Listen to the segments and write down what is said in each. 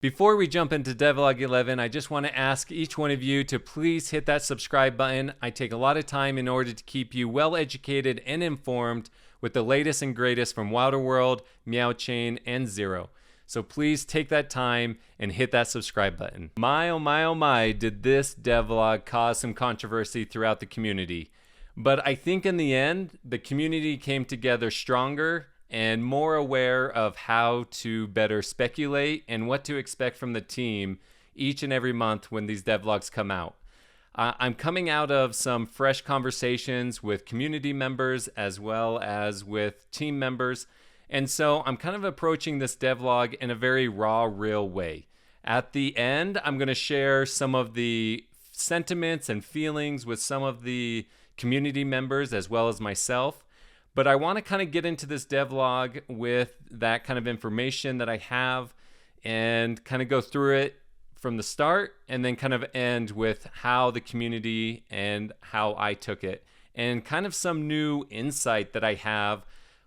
Before we jump into Devlog 11, I just want to ask each one of you to please hit that subscribe button. I take a lot of time in order to keep you well educated and informed with the latest and greatest from Wilder World, Meow Chain, and Zero. So please take that time and hit that subscribe button. My oh my oh my, did this devlog cause some controversy throughout the community. But I think in the end, the community came together stronger and more aware of how to better speculate and what to expect from the team each and every month when these devlogs come out. I'm coming out of some fresh conversations with community members as well as with team members. And so I'm kind of approaching this devlog in a very raw, real way. At the end, I'm going to share some of the sentiments and feelings with some of the community members as well as myself. But I want to kind of get into this devlog with that kind of information that I have and kind of go through it from the start and then kind of end with how the community and how I took it and kind of some new insight that I have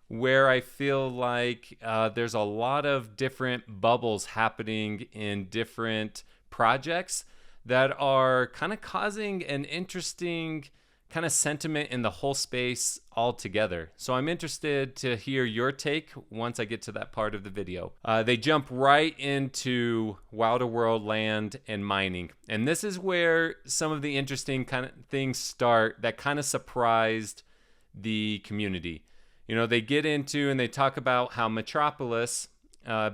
where I feel like there's a lot of different bubbles happening in different projects that are kind of causing an interesting kind of sentiment in the whole space altogether. So I'm interested to hear your take once I get to that part of the video. They jump right into Wilder World land and mining. And this is where some of the interesting kind of things start that kind of surprised the community. You know, they get into and they talk about how Metropolis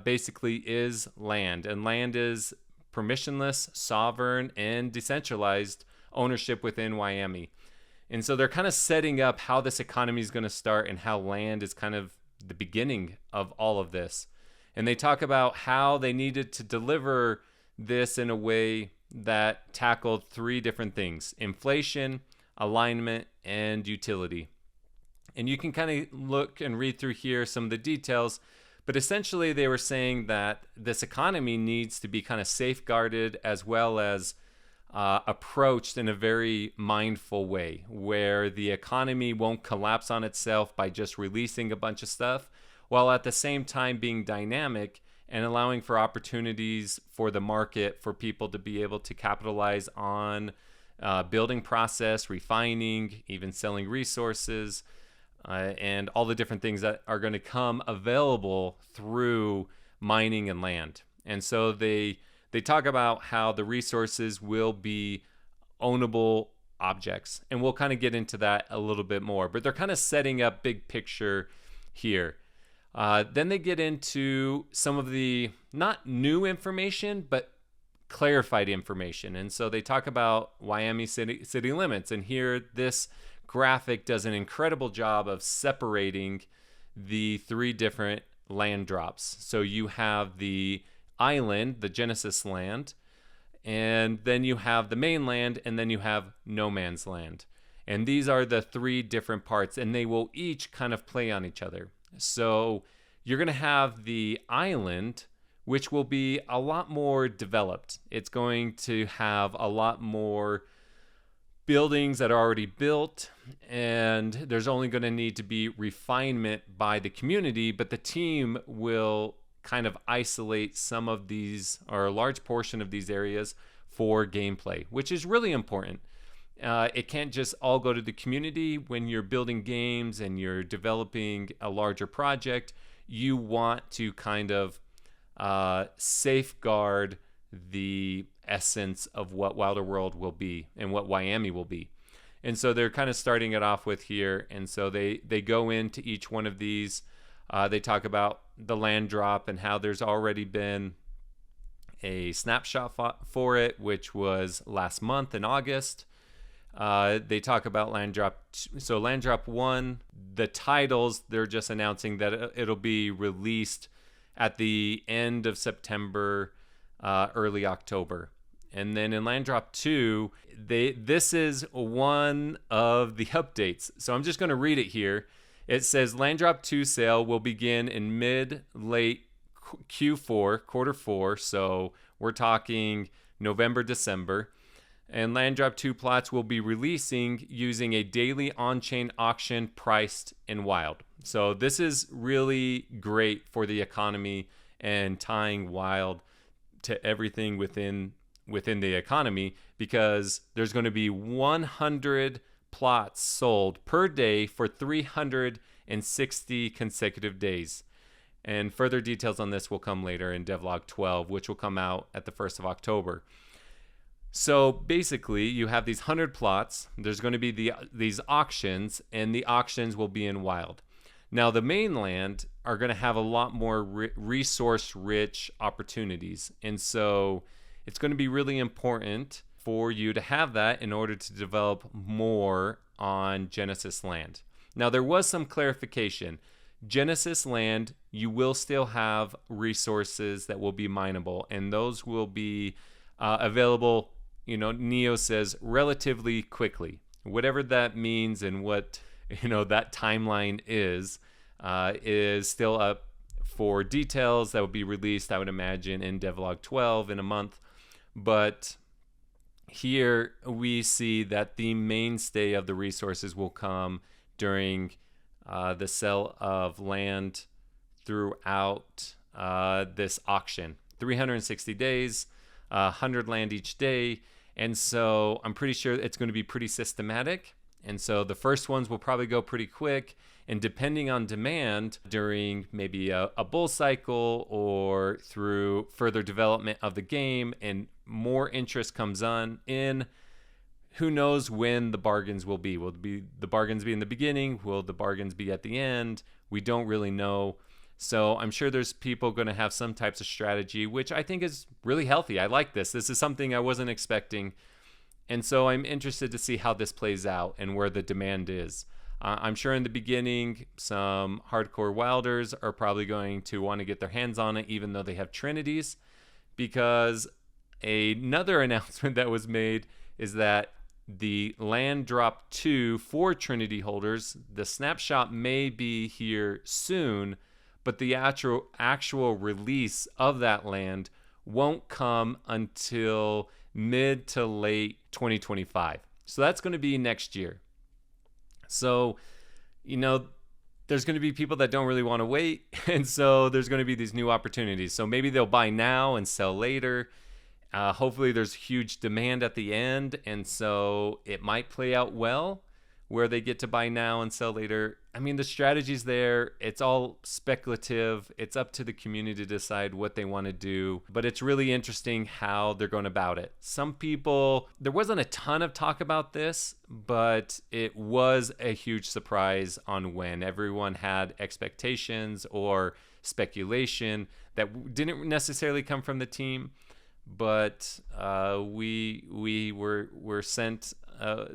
basically is land. And land is permissionless, sovereign, and decentralized ownership within Wyoming. And so they're kind of setting up how this economy is going to start and how land is kind of the beginning of all of this. And they talk about how they needed to deliver this in a way that tackled three different things: inflation, alignment, and utility. And you can kind of look and read through here some of the details, but essentially they were saying that this economy needs to be kind of safeguarded as well as approached in a very mindful way, where the economy won't collapse on itself by just releasing a bunch of stuff, while at the same time being dynamic and allowing for opportunities for the market for people to be able to capitalize on building process, refining, even selling resources, and all the different things that are going to come available through mining and land. And so they talk about how the resources will be ownable objects. And we'll kind of get into that a little bit more. But they're kind of setting up big picture here. Then they get into some of the not new information, but clarified information. And so they talk about Wyoming city limits. And here this graphic does an incredible job of separating the three different land drops. So you have the island, the Genesis land, and then you have the mainland, and then you have no man's land. And these are the three different parts, and they will each kind of play on each other. So you're going to have the island, which will be a lot more developed. It's going to have a lot more buildings that are already built, and there's only going to need to be refinement by the community, but the team will kind of isolate some of these or a large portion of these areas for gameplay, which is really important. It can't just all go to the community. When you're building games and you're developing a larger project, you want to kind of safeguard the essence of what Wilder World will be and what Wyoming will be. And so they're kind of starting it off with here. And so they go into each one of these. They talk about the land drop and how there's already been a snapshot for it, which was last month in August. They talk about land drop. So land drop 1, the titles, they're just announcing that it'll be released at the end of September, early October. And then in land drop 2, this is one of the updates. So I'm just going to read it here. It says Land Drop 2 sale will begin in mid-late Q4, quarter 4. So we're talking November, December. And Land Drop 2 plots will be releasing using a daily on-chain auction priced in Wild. So this is really great for the economy and tying Wild to everything within the economy, because there's going to be 100 plots sold per day for 360 consecutive days. And further details on this will come later in devlog 12, which will come out at the 1st of October. So basically, you have these 100 plots. There's going to be these auctions, and the auctions will be in wild. Now, the mainland are going to have a lot more resource-rich opportunities. And so it's going to be really important for you to have that in order to develop more on Genesis land. Now, there was some clarification. Genesis land, you will still have resources that will be mineable, and those will be available, Neo says, relatively quickly. Whatever that means and what, that timeline is still up for details that will be released, I would imagine, in devlog 12 in a month. But here we see that the mainstay of the resources will come during the sale of land throughout this auction. 360 days, 100 land each day. And so I'm pretty sure it's going to be pretty systematic. And so the first ones will probably go pretty quick. And depending on demand during maybe a bull cycle or through further development of the game and more interest comes in, who knows when the bargains will be. Will the bargains be in the beginning? Will the bargains be at the end? We don't really know. So I'm sure there's people going to have some types of strategy, which I think is really healthy. I like this. This is something I wasn't expecting. And so I'm interested to see how this plays out and where the demand is. I'm sure in the beginning, some hardcore wilders are probably going to want to get their hands on it, even though they have Trinities, because another announcement that was made is that the land drop 2 for Trinity holders, the snapshot may be here soon, but the actual release of that land won't come until mid to late 2025. So that's going to be next year. So, there's going to be people that don't really want to wait. And so there's going to be these new opportunities. So maybe they'll buy now and sell later. Hopefully there's huge demand at the end. And so it might play out well where they get to buy now and sell later. I mean, the strategy's there. It's all speculative. It's up to the community to decide what they want to do. But it's really interesting how they're going about it. Some people, there wasn't a ton of talk about this, but it was a huge surprise on when everyone had expectations or speculation that didn't necessarily come from the team. But we were sent.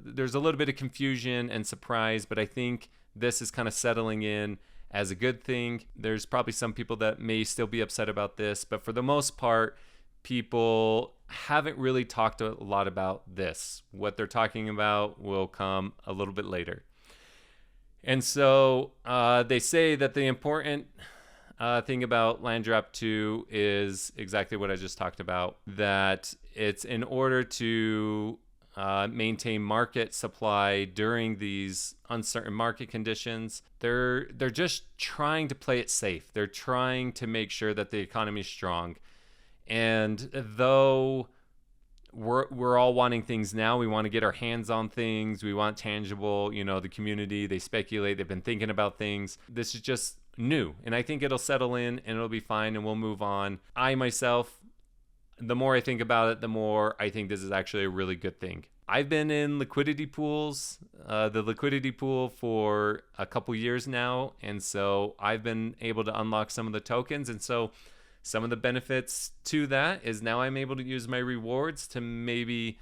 There's a little bit of confusion and surprise, but I think this is kind of settling in as a good thing. There's probably some people that may still be upset about this, but for the most part, people haven't really talked a lot about this. What they're talking about will come a little bit later. And so they say that the important thing about Land Drop 2 is exactly what I just talked about, that it's in order to maintain market supply during these uncertain market conditions. They're just trying to play it safe. They're trying to make sure that the economy is strong. And though we're all wanting things now, we want to get our hands on things, we want tangible, the community, they speculate, they've been thinking about things. This is just new, and I think it'll settle in and it'll be fine and we'll move on. I myself, the more I think about it, the more I think this is actually a really good thing. I've been in liquidity pools, the liquidity pool, for a couple years now, and so I've been able to unlock some of the tokens, and so some of the benefits to that is now I'm able to use my rewards to maybe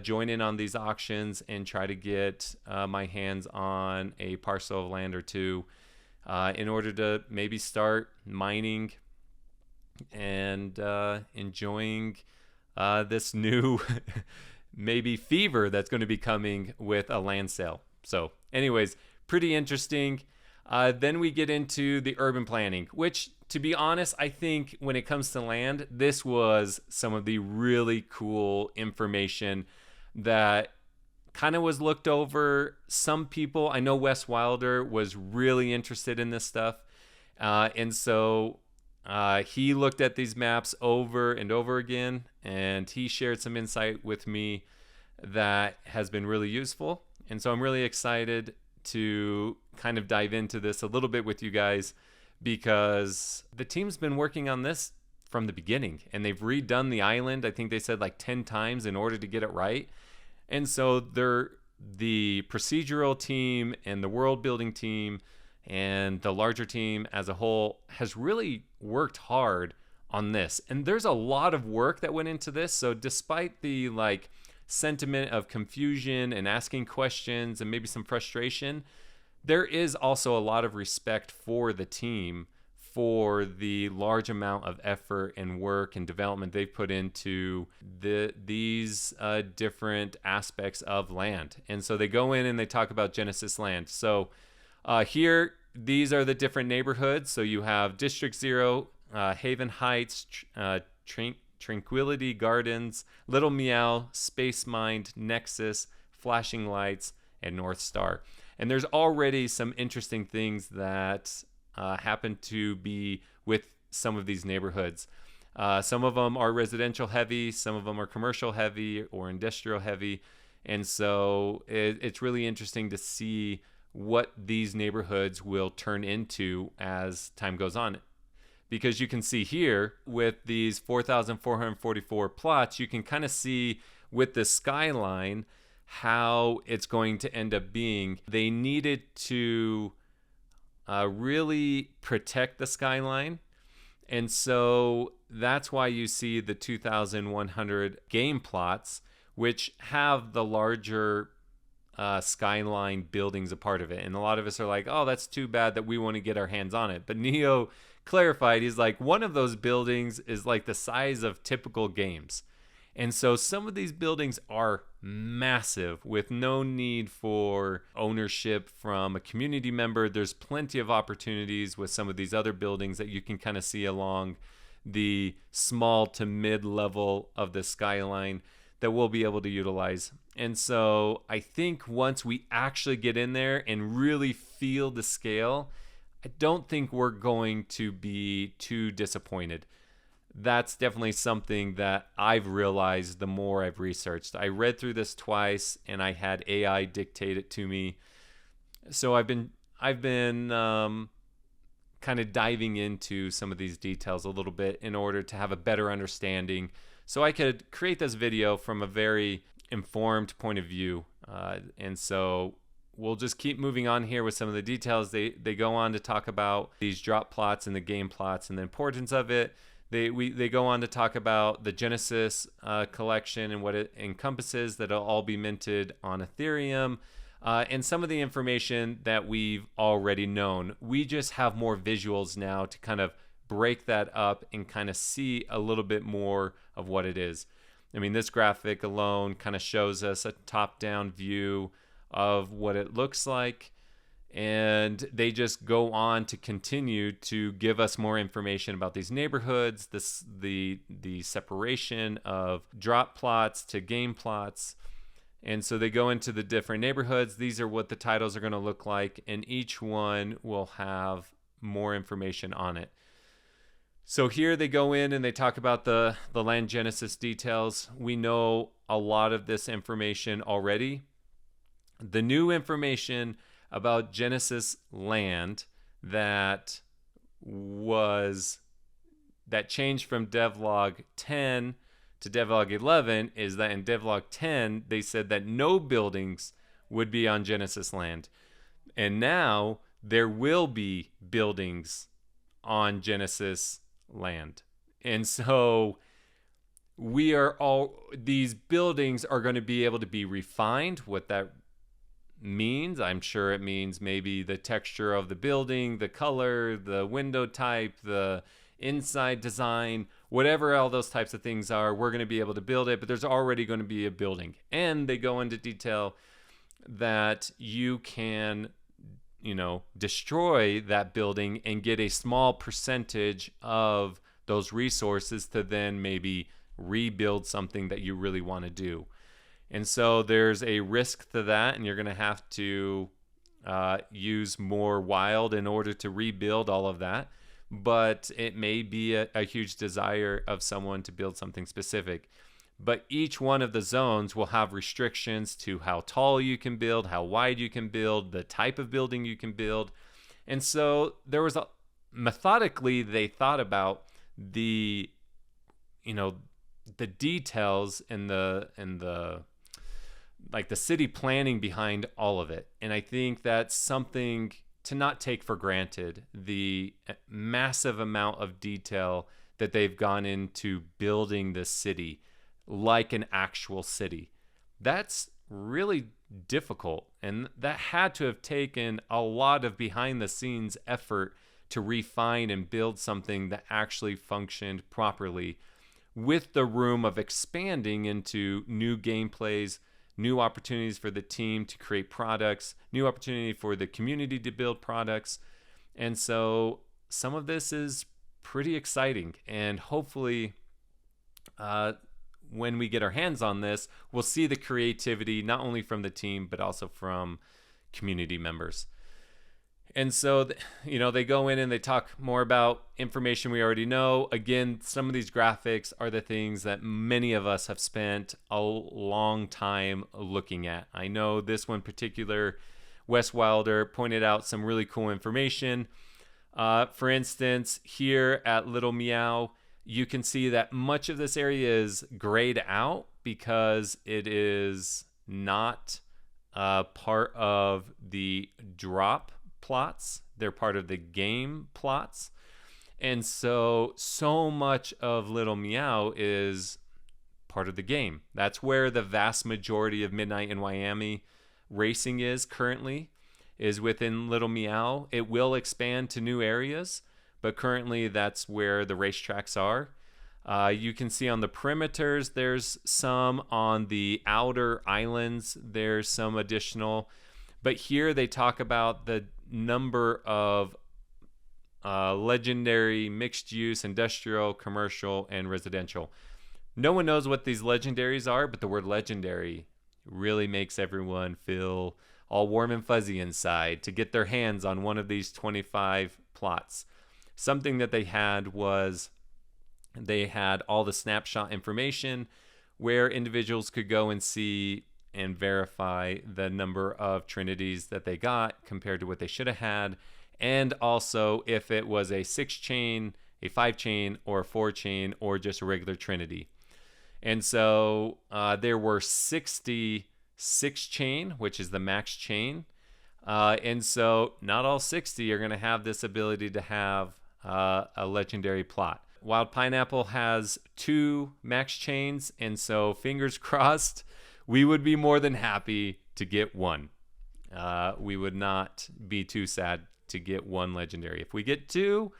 join in on these auctions and try to get my hands on a parcel of land or two in order to maybe start mining and enjoying this new maybe fever that's going to be coming with a land sale. So anyways, pretty interesting. Then we get into the urban planning, which, to be honest, I think when it comes to land, this was some of the really cool information that kind of was looked over. Some people, I know Wes Wilder was really interested in this stuff. And so He looked at these maps over and over again, and he shared some insight with me that has been really useful. And so I'm really excited to kind of dive into this a little bit with you guys, because the team's been working on this from the beginning, and they've redone the island. I think they said like 10 times in order to get it right. And so the procedural team and the world building team and the larger team as a whole has really worked hard on this. And there's a lot of work that went into this. So despite the like sentiment of confusion and asking questions and maybe some frustration, there is also a lot of respect for the team for the large amount of effort and work and development they've put into these different aspects of land. And so they go in and they talk about Genesis Land. So here, these are the different neighborhoods. So you have District 0, Haven Heights, Tranquility Gardens, Little Meow, Space Mind, Nexus, Flashing Lights, and North Star. And there's already some interesting things that happen to be with some of these neighborhoods. Some of them are residential heavy, some of them are commercial heavy or industrial heavy. And so it's really interesting to see what these neighborhoods will turn into as time goes on. Because you can see here with these 4,444 plots, you can kind of see with the skyline how it's going to end up being. They needed to really protect the skyline. And so that's why you see the 2,100 game plots, which have the larger skyline buildings a part of it. And a lot of us are like, oh, that's too bad that we want to get our hands on it. But Neo clarified, he's like, one of those buildings is like the size of typical games. And so some of these buildings are massive with no need for ownership from a community member. There's plenty of opportunities with some of these other buildings that you can kind of see along the small to mid level of the skyline that we'll be able to utilize. And so I think once we actually get in there and really feel the scale, I don't think we're going to be too disappointed. That's definitely something that I've realized the more I've researched. I read through this twice and I had AI dictate it to me. So I've been kind of diving into some of these details a little bit in order to have a better understanding, so I could create this video from a very informed point of view. And so we'll just keep moving on here with some of the details. They go on to talk about these drop plots and the game plots and the importance of it. They go on to talk about the Genesis collection and what it encompasses, that it'll all be minted on Ethereum, and some of the information that we've already known. We just have more visuals now to kind of break that up and kind of see a little bit more of what it is. I mean, this graphic alone kind of shows us a top-down view of what it looks like. And they just go on to continue to give us more information about these neighborhoods, the separation of drop plots to game plots. And so they go into the different neighborhoods. These are what the titles are going to look like, and each one will have more information on it. So here they go in and they talk about the land genesis details. We know a lot of this information already. The new information about Genesis Land that changed from devlog 10 to devlog 11 is that in devlog 10 they said that no buildings would be on Genesis Land, and now there will be buildings on Genesis Land. And so these buildings are going to be able to be refined. What that means, I'm sure it means maybe the texture of the building, the color, the window type, the inside design, whatever all those types of things are, we're going to be able to build it, but there's already going to be a building. And they go into detail that you can, destroy that building and get a small percentage of those resources to then maybe rebuild something that you really want to do. And so there's a risk to that, and you're going to have to use more wild in order to rebuild all of that. but it may be a huge desire of someone to build something specific. But each one of the zones will have restrictions to how tall you can build, how wide you can build, the type of building you can build. And so there was methodically they thought about the the details and the like the city planning behind all of it. And I think that's something to not take for granted, the massive amount of detail that they've gone into building this city like an actual city. That's really difficult, and that had to have taken a lot of behind the scenes effort to refine and build something that actually functioned properly, with the room of expanding into new gameplays, new opportunities for the team to create products, new opportunity for the community to build products. And so some of this is pretty exciting, and hopefully when we get our hands on this, we'll see the creativity not only from the team but also from community members. And so, they go in and they talk more about information we already know. Again, some of these graphics are the things that many of us have spent a long time looking at. I know this one particular, Wes Wilder, pointed out some really cool information. For instance, here at Little Meow, you can see that much of this area is grayed out because it is not part of the drop plots. They're part of the game plots. And so much of Little Meow is part of the game. That's where the vast majority of Midnight in Miami racing is currently, is within Little Meow. It will expand to new areas, but currently that's where the racetracks are. You can see on the perimeters, there's some on the outer islands, there's some additional. But here they talk about the number of legendary, mixed use, industrial, commercial, and residential. No one knows what these legendaries are, but the word legendary really makes everyone feel all warm and fuzzy inside to get their hands on one of these 25 plots. Something that they had was they had all the snapshot information where individuals could go and see and verify the number of Trinities that they got compared to what they should have had, and also if it was a 6-chain, a 5-chain, or a 4-chain, or just a regular Trinity. And so there were 60 6-chain, which is the max chain, and so not all 60 are going to have this ability to have a legendary plot. Wild Pineapple has 2 max chains, and so fingers crossed, we would be more than happy to get 1. We would not be too sad to get 1 legendary. If we get 2,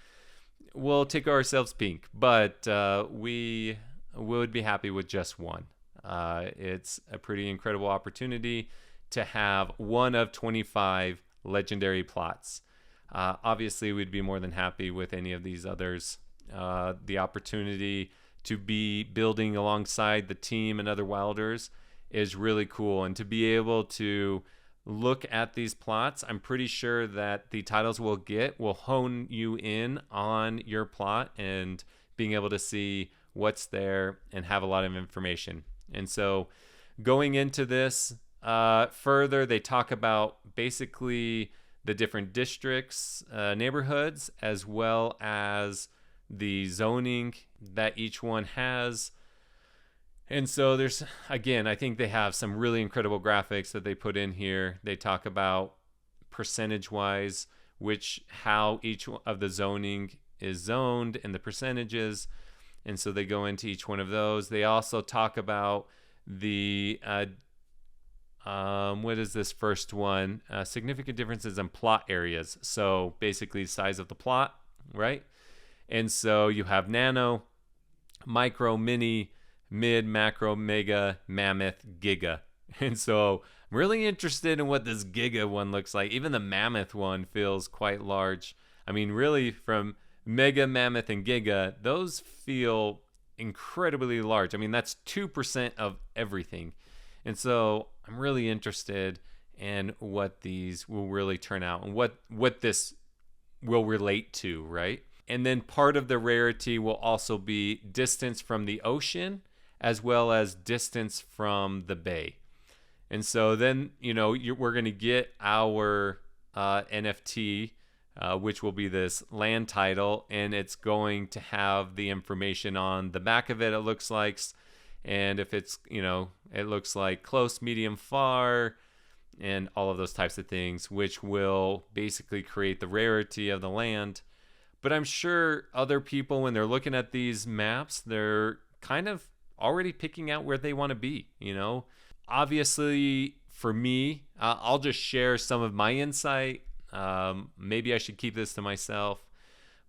we'll take ourselves pink, but we would be happy with just 1. It's a pretty incredible opportunity to have 1 of 25 legendary plots. Obviously, we'd be more than happy with any of these others. The opportunity to be building alongside the team and other Wilders is really cool, and to be able to look at these plots, I'm pretty sure that the titles we'll get will hone you in on your plot and being able to see what's there and have a lot of information. And so going into this further, they talk about basically the different districts, neighborhoods, as well as the zoning that each one has. And so there's, again, I think they have some really incredible graphics that they put in here. They talk about percentage-wise, how each of the zoning is zoned and the percentages. And so they go into each one of those. They also talk about the, what is this first one? Significant differences in plot areas. So basically size of the plot, right? And so you have nano, micro, mini, mid, macro, mega, mammoth, giga. And so I'm really interested in what this giga one looks like. Even the mammoth one feels quite large. I mean, really from mega, mammoth, and giga, those feel incredibly large. I mean, that's 2% of everything. And so I'm really interested in what these will really turn out and what this will relate to, right? And then part of the rarity will also be distance from the ocean as well as distance from the bay. And so then, we're going to get our NFT, which will be this land title, and it's going to have the information on the back of it, it looks like. And if it's, it looks like close, medium, far, and all of those types of things, which will basically create the rarity of the land. But I'm sure other people, when they're looking at these maps, they're kind of already picking out where they want to be, Obviously, for me, I'll just share some of my insight. Maybe I should keep this to myself.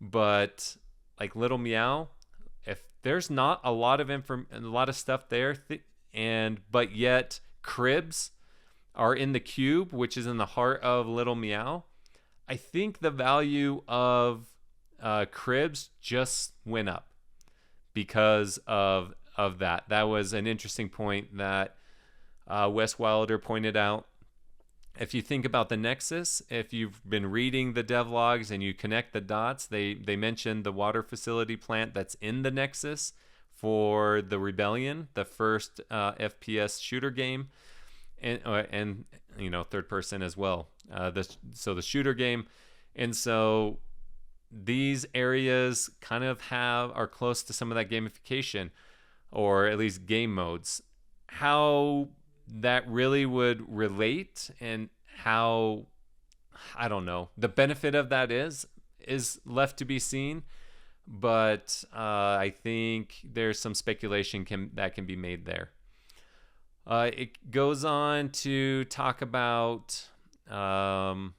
But like Little Meow, if there's not a lot of stuff there, but yet cribs are in the cube, which is in the heart of Little Meow, I think the value of cribs just went up because of that. That was an interesting point that Wes Wilder pointed out. If you think about the Nexus, if you've been reading the devlogs and you connect the dots, they mentioned the water facility plant that's in the Nexus for the Rebellion, the first FPS shooter game, and third person as well. So the shooter game, and so these areas kind of are close to some of that gamification, or at least game modes. How that really would relate and how, I don't know, the benefit of that is left to be seen. But I think there's some speculation that can be made there. It goes on to talk about, so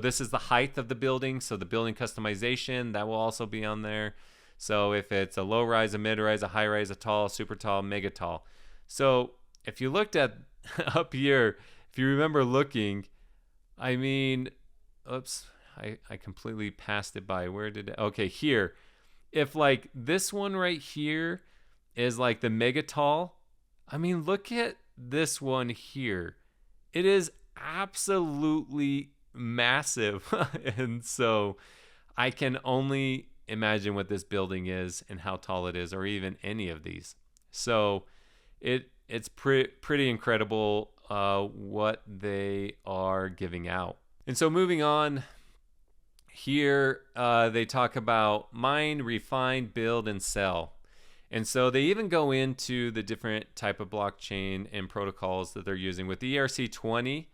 this is the height of the building. So the building customization, that will also be on there. So if it's a low rise, a mid rise, a high rise, a tall, super tall, mega tall. So if you looked at up here, if you remember looking, I mean, oops, I completely passed it by. Where did it? Okay, here. If like this one right here is like the mega tall, I mean, look at this one here. It is absolutely massive. And so I can only imagine what this building is and how tall it is, or even any of these. So it's pretty incredible what they are giving out. And so moving on, here they talk about mine, refine, build, and sell. And so they even go into the different type of blockchain and protocols that they're using. With the ERC20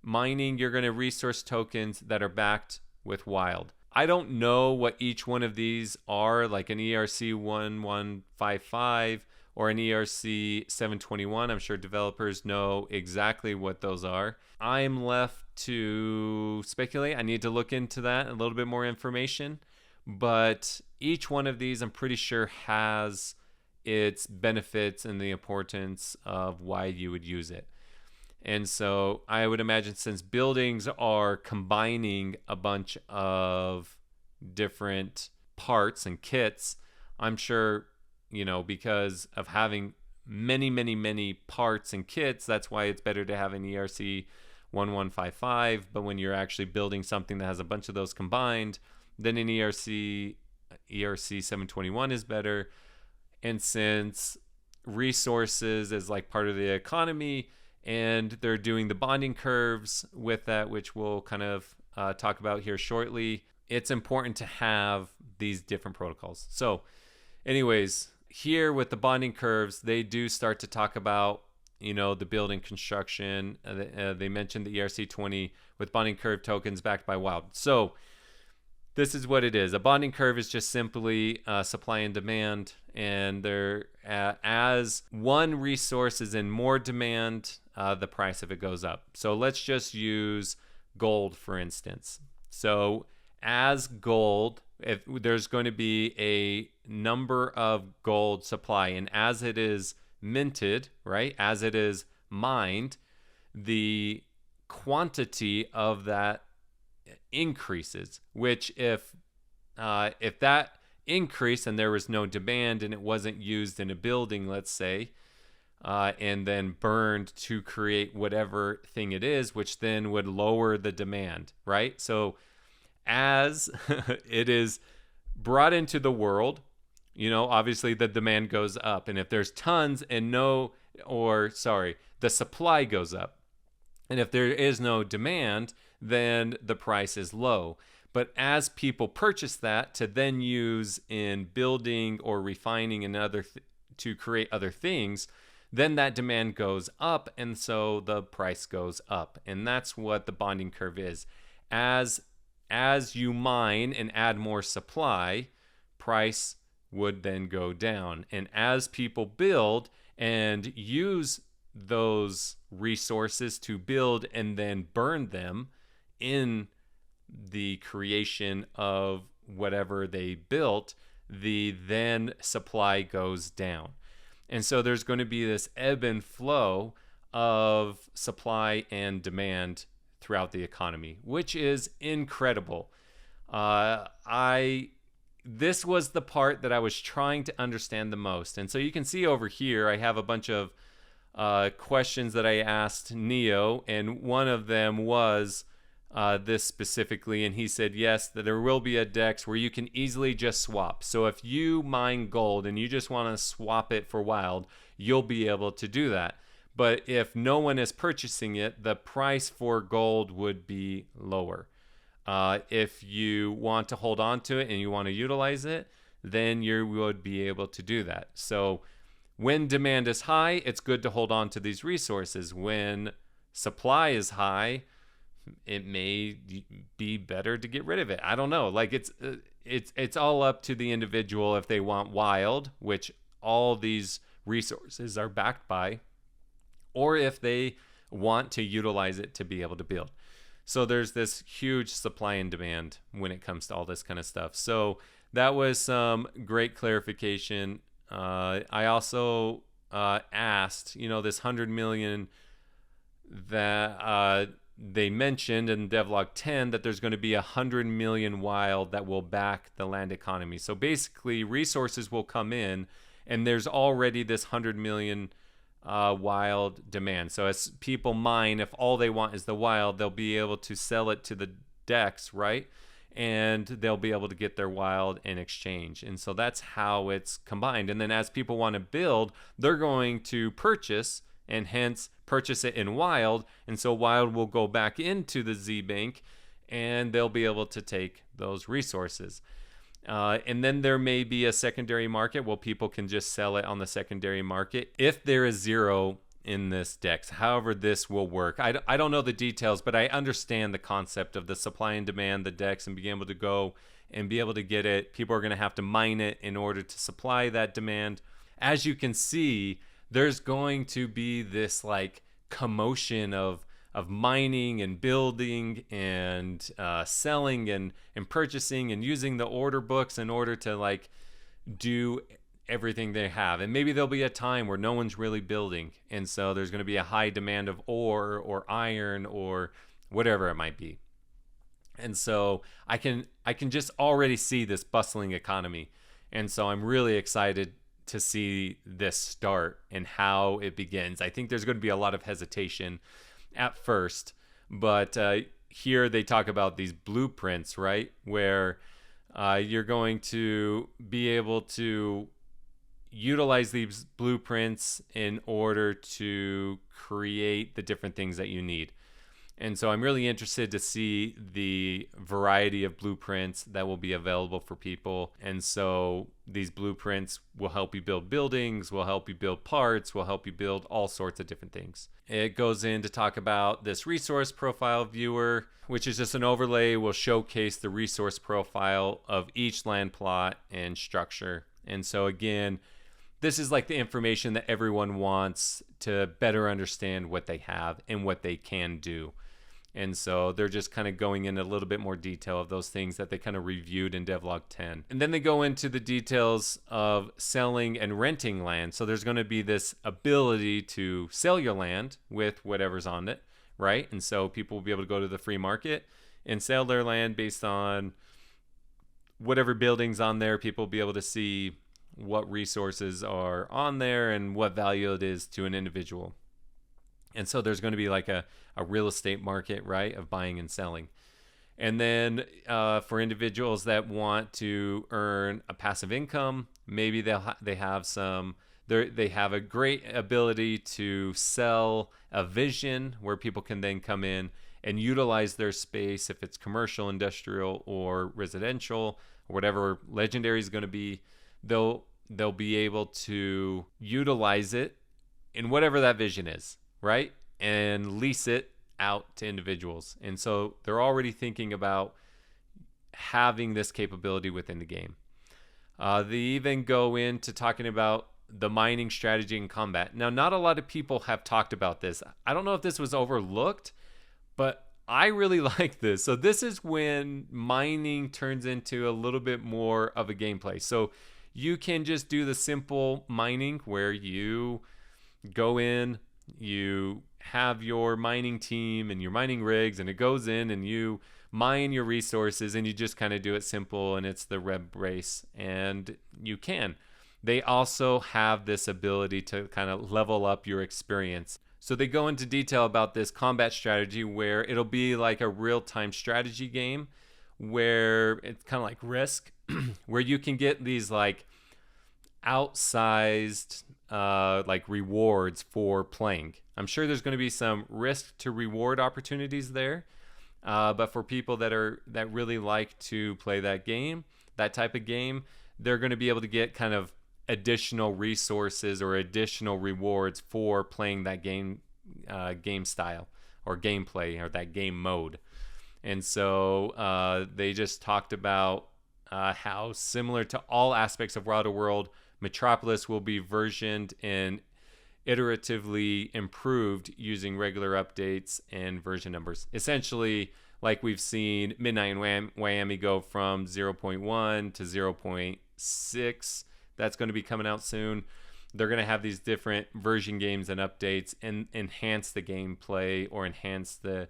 mining, you're going to resource tokens that are backed with Wild. I don't know what each one of these are, like an ERC1155 or an ERC 721. I'm sure developers know exactly what those are. I'm left to speculate. I need to look into that, a little bit more information. But each one of these, I'm pretty sure, has its benefits and the importance of why you would use it. And so I would imagine, since buildings are combining a bunch of different parts and kits, I'm sure, because of having many parts and kits, that's why it's better to have an ERC 1155. But when you're actually building something that has a bunch of those combined, then an ERC 721 is better. And since resources is like part of the economy, and they're doing the bonding curves with that, which we'll kind of talk about here shortly, it's important to have these different protocols. So anyways, here with the bonding curves, they do start to talk about, the building construction. They mentioned the ERC20 with bonding curve tokens backed by Wild. So this is what it is. A bonding curve is just simply supply and demand. And as one resource is in more demand, the price of it goes up. So let's just use gold, for instance. So as gold, if there's going to be a number of gold supply, and as it is minted, right, as it is mined, the quantity of that increases, which if that increased and there was no demand and it wasn't used in a building, let's say, and then burned to create whatever thing it is, which then would lower the demand, right? So as it is brought into the world, obviously the demand goes up. And if there's tons and the supply goes up. And if there is no demand, then the price is low. But as people purchase that to then use in building or refining and to create other things, then that demand goes up, and so the price goes up. And that's what the bonding curve is. As you mine and add more supply, price would then go down. And as people build and use those resources to build and then burn them in the creation of whatever they built, the then supply goes down. And so there's going to be this ebb and flow of supply and demand throughout the economy, which is incredible. This was the part that I was trying to understand the most. And so you can see over here, I have a bunch of questions that I asked Neo, and one of them was this specifically, and he said yes, that there will be a DEX where you can easily just swap. So if you mine gold and you just want to swap it for wild, you'll be able to do that. But if no one is purchasing it, the price for gold would be lower. If you want to hold on to it and you want to utilize it, then you would be able to do that. So when demand is high, it's good to hold on to these resources. When supply is high, it may be better to get rid of it. I don't know. Like it's all up to the individual if they want wild, which all these resources are backed by, or if they want to utilize it to be able to build. So there's this huge supply and demand when it comes to all this kind of stuff. So that was some great clarification. I also asked, this 100 million that they mentioned in devlog 10, that there's going to be 100 million wild that will back the land economy. So basically resources will come in, and there's already this 100 million wild demand. So as people mine, if all they want is the wild, they'll be able to sell it to the DEX, right? And they'll be able to get their wild in exchange. And so that's how it's combined. And then as people want to build, they're going to purchase, and hence purchase it in wild. And so wild will go back into the Z Bank, and they'll be able to take those resources. And then there may be a secondary market where people can just sell it on the secondary market if there is zero in this DEX. However this will work, I don't know the details, but I understand the concept of the supply and demand, the DEX, and being able to go and be able to get it. People are going to have to mine it in order to supply that demand. As you can see, there's going to be this like commotion of mining and building and selling and purchasing and using the order books in order to like do everything they have. And maybe there'll be a time where no one's really building, and so there's going to be a high demand of ore or iron or whatever it might be. And so I can just already see this bustling economy, and so I'm really excited to see this start and how it begins. I think there's going to be a lot of hesitation at first, but here they talk about these blueprints, right, where you're going to be able to utilize these blueprints in order to create the different things that you need. And so I'm really interested to see the variety of blueprints that will be available for people. And so these blueprints will help you build buildings, will help you build parts, will help you build all sorts of different things. It goes in to talk about this resource profile viewer, which is just an overlay, will showcase the resource profile of each land plot and structure. And so again, this is like the information that everyone wants to better understand what they have and what they can do. And so they're just kind of going into a little bit more detail of those things that they kind of reviewed in devlog 10. And then they go into the details of selling and renting land. So there's going to be this ability to sell your land with whatever's on it, right? And so people will be able to go to the free market and sell their land based on whatever buildings on there. People will be able to see what resources are on there and what value it is to an individual. And so there's going to be like a real estate market, right, of buying and selling. And then for individuals that want to earn a passive income, maybe they have a great ability to sell a vision where people can then come in and utilize their space, if it's commercial, industrial, or residential, or whatever legendary is going to be. They'll be able to utilize it in whatever that vision is, right? And lease it out to individuals. And so they're already thinking about having this capability within the game. They even go into talking about the mining strategy and combat. Now, not a lot of people have talked about this. I don't know if this was overlooked, but I really like this. So this is when mining turns into a little bit more of a gameplay. So you can just do the simple mining where you go in, you have your mining team and your mining rigs, and it goes in and you mine your resources, and you just kind of do it simple, and it's the red race, and you can. They also have this ability to kind of level up your experience. So they go into detail about this combat strategy where it'll be like a real-time strategy game where it's kind of like Risk, where you can get these like outsized like rewards for playing. I'm sure there's going to be some risk to reward opportunities there, but for people that really like to play that game, that type of game, they're going to be able to get kind of additional resources or additional rewards for playing that game style or gameplay or that game mode. And so they just talked about how similar to all aspects of Wilder World, Metropolis will be versioned and iteratively improved using regular updates and version numbers. Essentially, like we've seen Midnight in Miami go from 0.1 to 0.6. That's going to be coming out soon. They're going to have these different version games and updates and enhance the gameplay or enhance the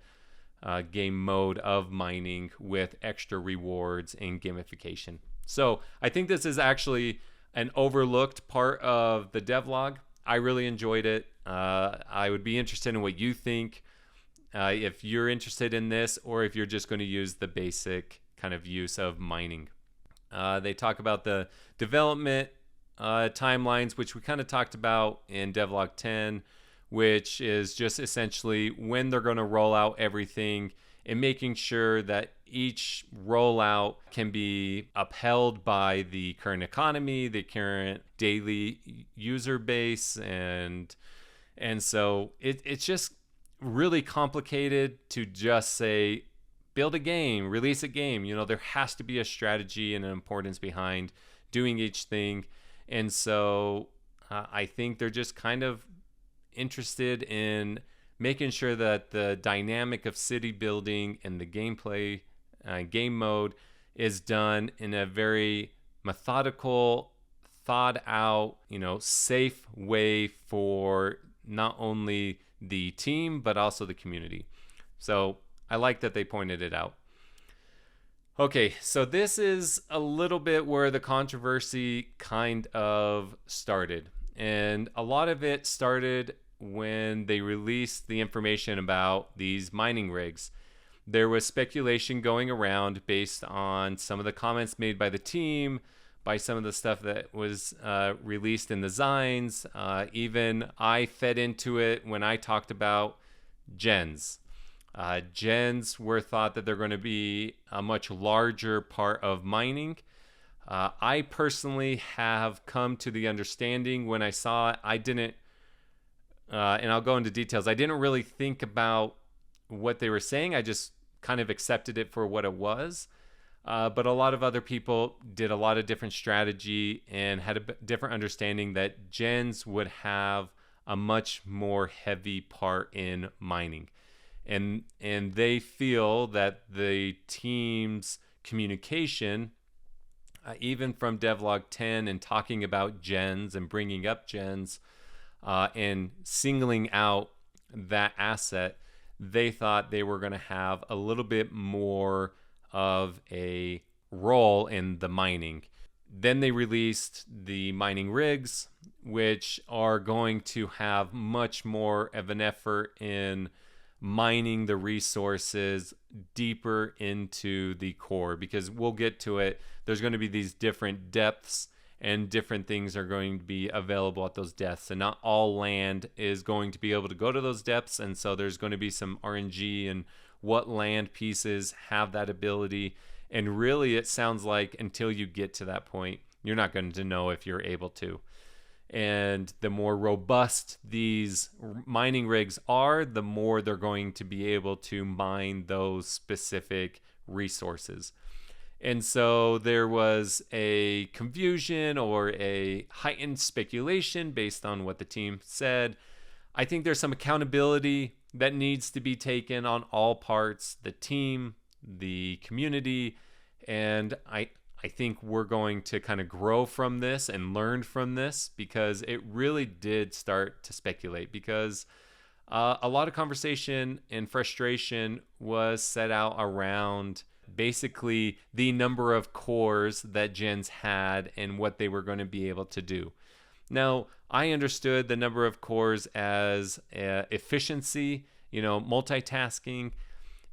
game mode of mining with extra rewards and gamification. So I think this is actually an overlooked part of the devlog. I really enjoyed it. I would be interested in what you think, if you're interested in this, or if you're just going to use the basic kind of use of mining. They talk about the development timelines, which we kind of talked about in devlog 10, which is just essentially when they're going to roll out everything and making sure that each rollout can be upheld by the current economy, the current daily user base, and so it's just really complicated to just say build a game, release a game. You know, there has to be a strategy and an importance behind doing each thing. And so I think they're just kind of interested in making sure that the dynamic of city building and the gameplay game mode is done in a very methodical, thought out, safe way for not only the team but also the community. So I like that they pointed it out. Okay, so this is a little bit where the controversy kind of started. And a lot of it started when they released the information about these mining rigs. There was speculation going around based on some of the comments made by the team, by some of the stuff that was released in the Zines. Even I fed into it when I talked about gens. Gens were thought that they're going to be a much larger part of mining. I personally have come to the understanding when I saw it, I didn't, and I'll go into details, I didn't really think about what they were saying. I just kind of accepted it for what it was. But a lot of other people did a lot of different strategy and had a different understanding that gens would have a much more heavy part in mining. And they feel that the team's communication, even from devlog 10 and talking about gens and bringing up gens and singling out that asset, they thought they were going to have a little bit more of a role in the mining. Then they released the mining rigs, which are going to have much more of an effort in mining the resources deeper into the core, because we'll get to it. There's going to be these different depths, and different things are going to be available at those depths, and not all land is going to be able to go to those depths. And so there's going to be some RNG and what land pieces have that ability. And really, it sounds like until you get to that point, you're not going to know if you're able to. And the more robust these mining rigs are, the more they're going to be able to mine those specific resources. And so there was a confusion or a heightened speculation based on what the team said. I think there's some accountability that needs to be taken on all parts, the team, the community, and I think we're going to kind of grow from this and learn from this, because it really did start to speculate, because a lot of conversation and frustration was set out around basically the number of cores that gens had and what they were going to be able to do. Now, I understood the number of cores as efficiency, multitasking.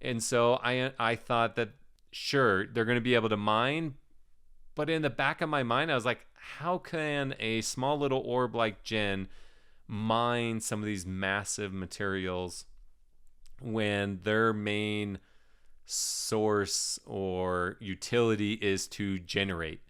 And so I thought that, sure, they're going to be able to mine. But in the back of my mind, I was like, how can a small little orb like Gen mine some of these massive materials when their main source or utility is to generate?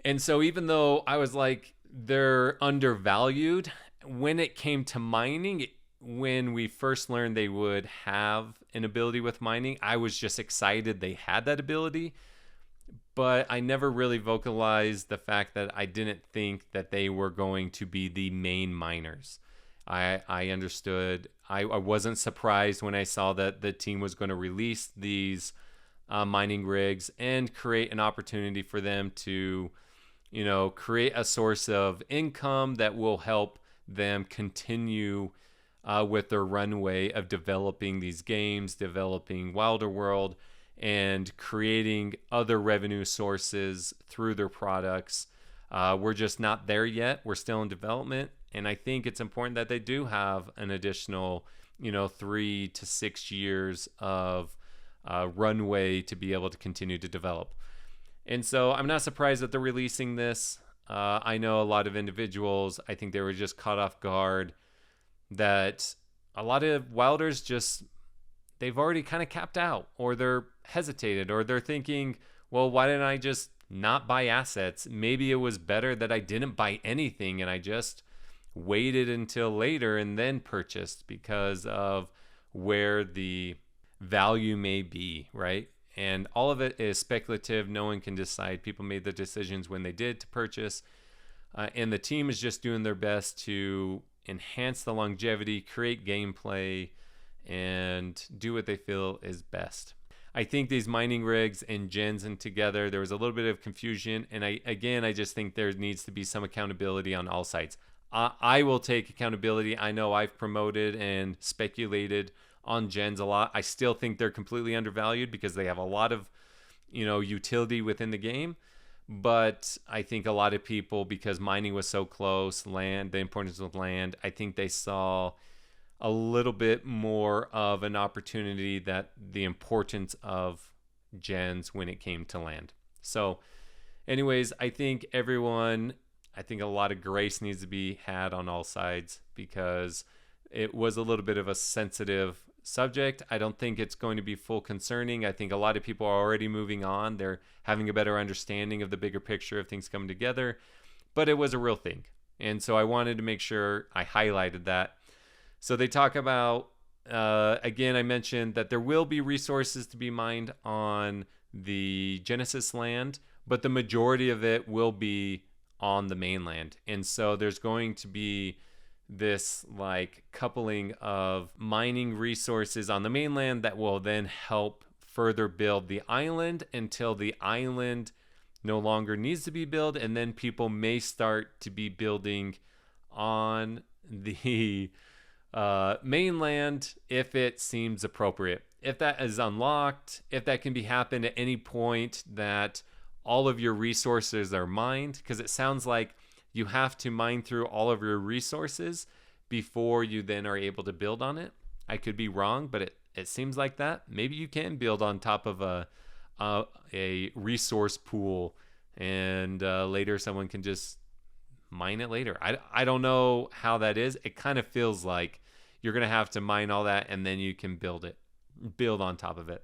And so even though I was like, they're undervalued, when it came to mining, when we first learned they would have an ability with mining, I was just excited they had that ability. But I never really vocalized the fact that I didn't think that they were going to be the main miners. I understood. I wasn't surprised when I saw that the team was going to release these mining rigs and create an opportunity for them to, create a source of income that will help them continue with their runway of developing these games, developing Wilder World, and creating other revenue sources through their products. We're just not there yet. We're still in development. And I think it's important that they do have an additional, 3 to 6 years of runway to be able to continue to develop. And so I'm not surprised that they're releasing this. I know a lot of individuals, I think they were just caught off guard that a lot of Wilders they've already kind of capped out, or they're hesitated, or they're thinking, well, why didn't I just not buy assets? Maybe it was better that I didn't buy anything and I just waited until later and then purchased, because of where the value may be, right? And all of it is speculative. No one can decide. People made the decisions when they did to purchase, and the team is just doing their best to enhance the longevity, create gameplay, and do what they feel is best. I think these mining rigs and gens and together, there was a little bit of confusion, and I just think there needs to be some accountability on all sides. I will take accountability. I know I've promoted and speculated on gens a lot. I still think they're completely undervalued because they have a lot of, utility within the game. But I think a lot of people, because mining was so close, the importance of land, I think they saw a little bit more of an opportunity that the importance of gens when it came to land. So anyways, I think a lot of grace needs to be had on all sides, because it was a little bit of a sensitive subject. I don't think it's going to be full concerning. I think a lot of people are already moving on. They're having a better understanding of the bigger picture of things coming together, but it was a real thing. And so I wanted to make sure I highlighted that. So they talk about, again, I mentioned that there will be resources to be mined on the Genesis land, but the majority of it will be on the mainland. And so there's going to be this coupling of mining resources on the mainland that will then help further build the island until the island no longer needs to be built. And then people may start to be building on the mainland if it seems appropriate. If that is unlocked, if that can be happen at any point that all of your resources are mined, because it sounds like you have to mine through all of your resources before you then are able to build on it. I could be wrong, but it seems like that. Maybe you can build on top of a resource pool, and later someone can just mine it later. I don't know how that is. It kind of feels like you're going to have to mine all that, and then you can build on top of it.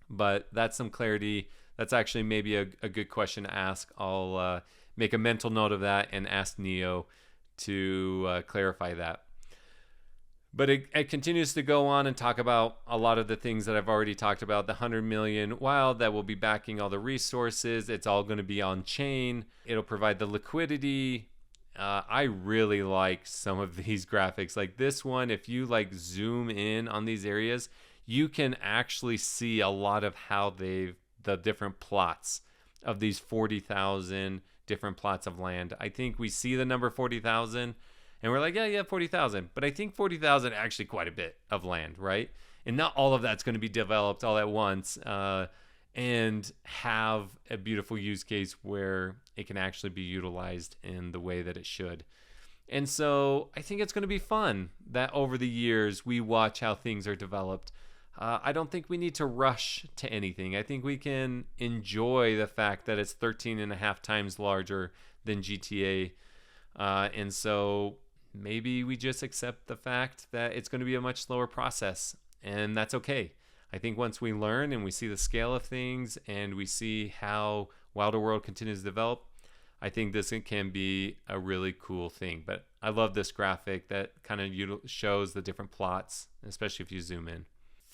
But that's some clarity. That's actually maybe a good question to ask. I'll make a mental note of that and ask Neo to clarify that. But it continues to go on and talk about a lot of the things that I've already talked about. The 100 million wild that will be backing all the resources. It's all going to be on chain. It'll provide the liquidity. I really like some of these graphics. Like this one, if you like zoom in on these areas, you can actually see a lot of how the different plots of these 40,000 different plots of land. I think we see the number 40,000 and we're like, yeah, 40,000. But I think 40,000 actually quite a bit of land, right? And not all of that's going to be developed all at once and have a beautiful use case where it can actually be utilized in the way that it should. And so I think it's going to be fun that over the years we watch how things are developed. I don't think we need to rush to anything. I think we can enjoy the fact that it's 13 and a half times larger than GTA. And so maybe we just accept the fact that it's going to be a much slower process, and that's okay. I think once we learn and we see the scale of things and we see how Wilder World continues to develop, I think this can be a really cool thing. But I love this graphic that kind of shows the different plots, especially if you zoom in.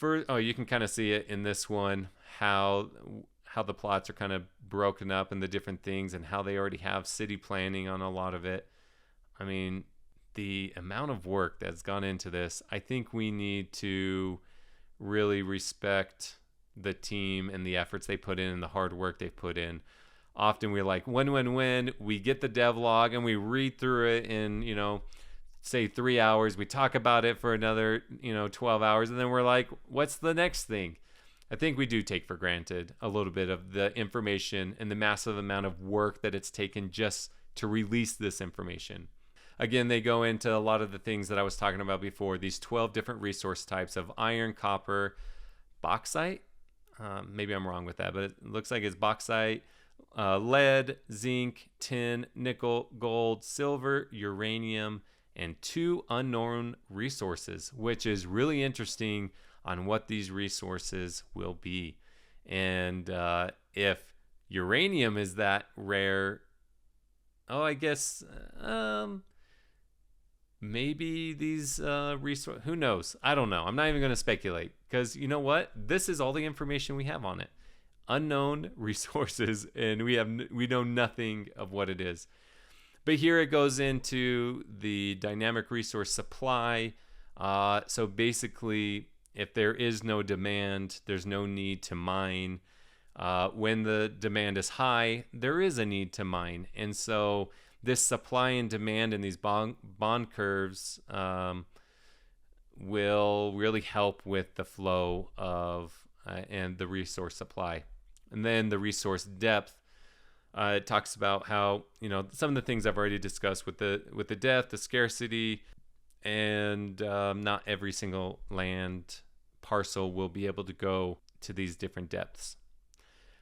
You can kind of see it in this one, how the plots are kind of broken up and the different things and how they already have city planning on a lot of it. I mean, the amount of work that's gone into this, I think we need to really respect the team and the efforts they put in and the hard work they've put in. Often we're like, when we get the devlog and we read through it in, say 3 hours, we talk about it for another, 12 hours, and then we're like, what's the next thing? I think we do take for granted a little bit of the information and the massive amount of work that it's taken just to release this information. Again, they go into a lot of the things that I was talking about before, these 12 different resource types of iron, copper, bauxite. Maybe I'm wrong with that, but it looks like it's bauxite, lead, zinc, tin, nickel, gold, silver, uranium, and 2 unknown resources, which is really interesting on what these resources will be. And if uranium is that rare, I guess maybe these resources, who knows? I don't know. I'm not even going to speculate, because you know what? This is all the information we have on it. Unknown resources, and we know nothing of what it is. But here it goes into the dynamic resource supply. So basically, if there is no demand, there's no need to mine. When the demand is high, there is a need to mine. And so this supply and demand and these bond curves will really help with the flow of and the resource supply. And then the resource depth. It talks about how, some of the things I've already discussed with the depth, the scarcity, and not every single land parcel will be able to go to these different depths.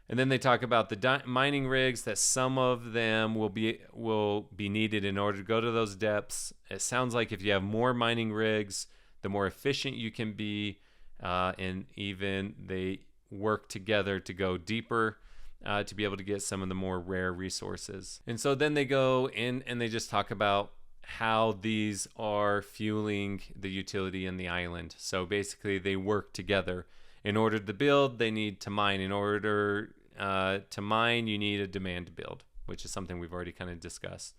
And then they talk about the mining rigs, that some of them will be needed in order to go to those depths. It sounds like if you have more mining rigs, the more efficient you can be, and even they work together to go deeper. To be able to get some of the more rare resources. And so then they go in and they just talk about how these are fueling the utility in the island. So basically they work together. In order to build, they need to mine. In order to mine, you need a demand to build, which is something we've already kind of discussed.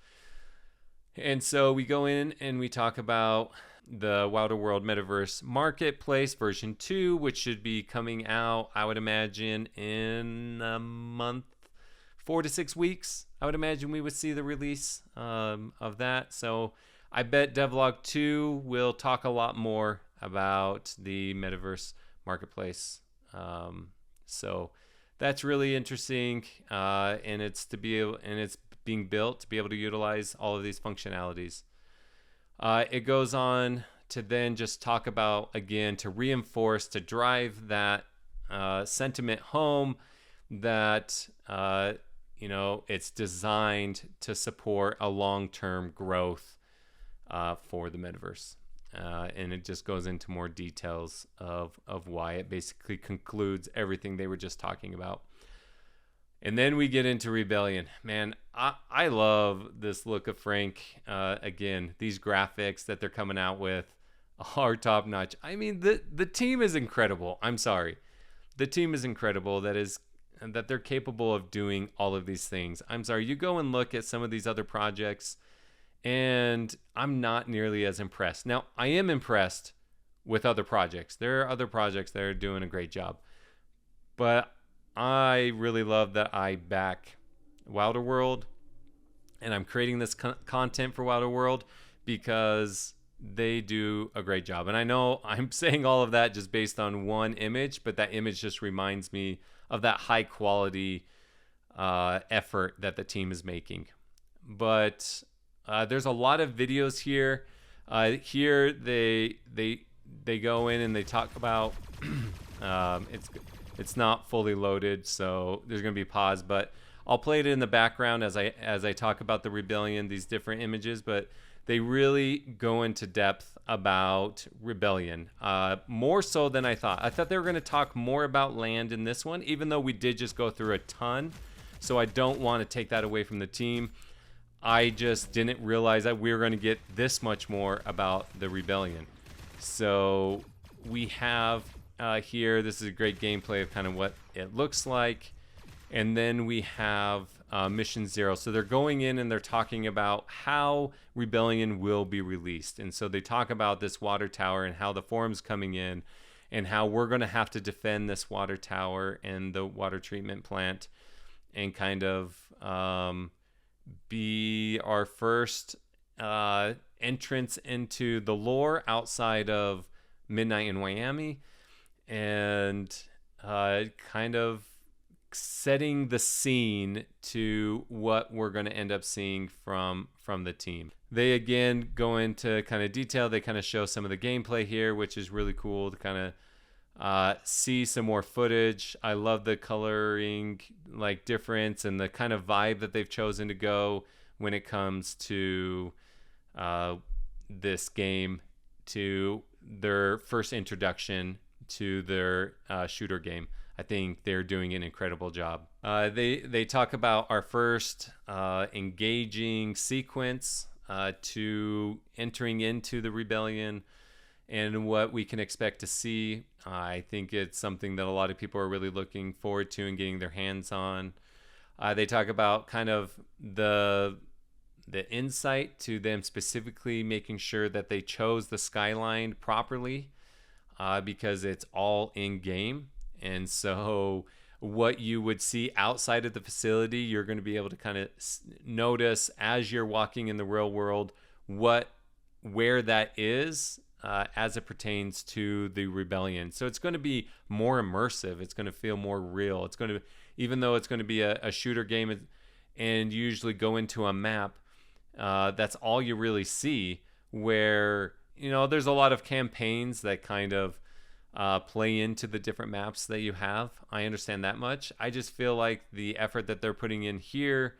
And so we go in and we talk about the Wilder World Metaverse Marketplace version 2, which should be coming out, I would imagine, in a month, 4 to 6 weeks. I would imagine we would see the release of that. So I bet Devlog 2 will talk a lot more about the Metaverse Marketplace. So that's really interesting, and it's being built to be able to utilize all of these functionalities. It goes on to then just talk about, again, to reinforce, to drive that sentiment home that it's designed to support a long-term growth for the metaverse. And it just goes into more details of why. It basically concludes everything they were just talking about. And then we get into Rebellion. Man, I love this look of Frank. Again, these graphics that they're coming out with are top notch. I mean, the team is incredible. I'm sorry. The team is incredible. That they're capable of doing all of these things. I'm sorry. You go and look at some of these other projects, and I'm not nearly as impressed. Now, I am impressed with other projects. There are other projects that are doing a great job. But I really love that I back Wilder World, and I'm creating this content for Wilder World because they do a great job. And I know I'm saying all of that just based on one image, but that image just reminds me of that high quality effort that the team is making. But there's a lot of videos here. Here they go in and they talk about it's not fully loaded, so there's going to be a pause, but I'll play it in the background as I talk about the Rebellion, these different images. But they really go into depth about Rebellion, more so than I thought. I thought they were going to talk more about land in this one, even though we did just go through a ton. So I don't want to take that away from the team. I just didn't realize that we were going to get this much more about the Rebellion. So we have here, this is a great gameplay of kind of what it looks like. And then we have Mission Zero. So they're going in and they're talking about how Rebellion will be released. And so they talk about this water tower and how the forum's coming in and how we're going to have to defend this water tower and the water treatment plant and kind of be our first entrance into the lore outside of Midnight in Miami, and kind of setting the scene to what we're going to end up seeing from the team. They again go into kind of detail. They kind of show some of the gameplay here, which is really cool to kind of see some more footage. I love the coloring difference and the kind of vibe that they've chosen to go when it comes to this game, to their first introduction to their shooter game. I think they're doing an incredible job. They talk about our first engaging sequence to entering into the Rebellion and what we can expect to see. I think it's something that a lot of people are really looking forward to and getting their hands on. They talk about kind of the insight to them specifically making sure that they chose the skyline properly because it's all in game. And so what you would see outside of the facility, you're going to be able to kind of notice as you're walking in the real world where that is as it pertains to the Rebellion. So it's going to be more immersive. It's going to feel more real. It's going to, even though it's going to be a shooter game and you usually go into a map, that's all you really see, where, there's a lot of campaigns that kind of play into the different maps that you have. I understand that much. I just feel like the effort that they're putting in here,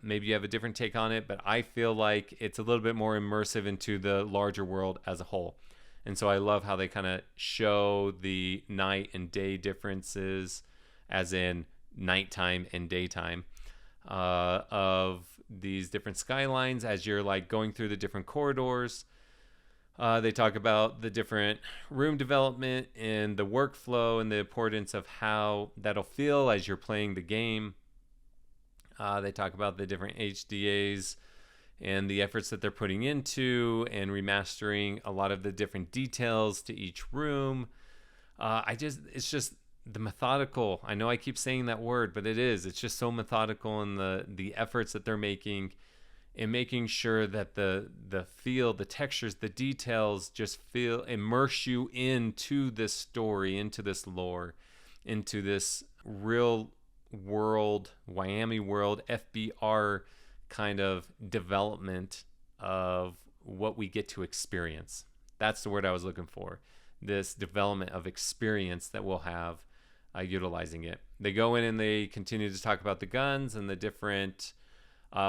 maybe you have a different take on it, but I feel like it's a little bit more immersive into the larger world as a whole. And so I love how they kind of show the night and day differences, as in nighttime and daytime, of these different skylines as you're going through the different corridors. They talk about the different room development and the workflow and the importance of how that'll feel as you're playing the game. They talk about the different HDAs and the efforts that they're putting into and remastering a lot of the different details to each room. It's just the methodical. I know I keep saying that word, but it's just so methodical in the efforts that they're making and making sure that the feel, the textures, the details just immerse you into this story, into this lore, into this real world, Miami world, FBR kind of development of what we get to experience. That's the word I was looking for. This development of experience that we'll have utilizing it. They go in and they continue to talk about the guns and the different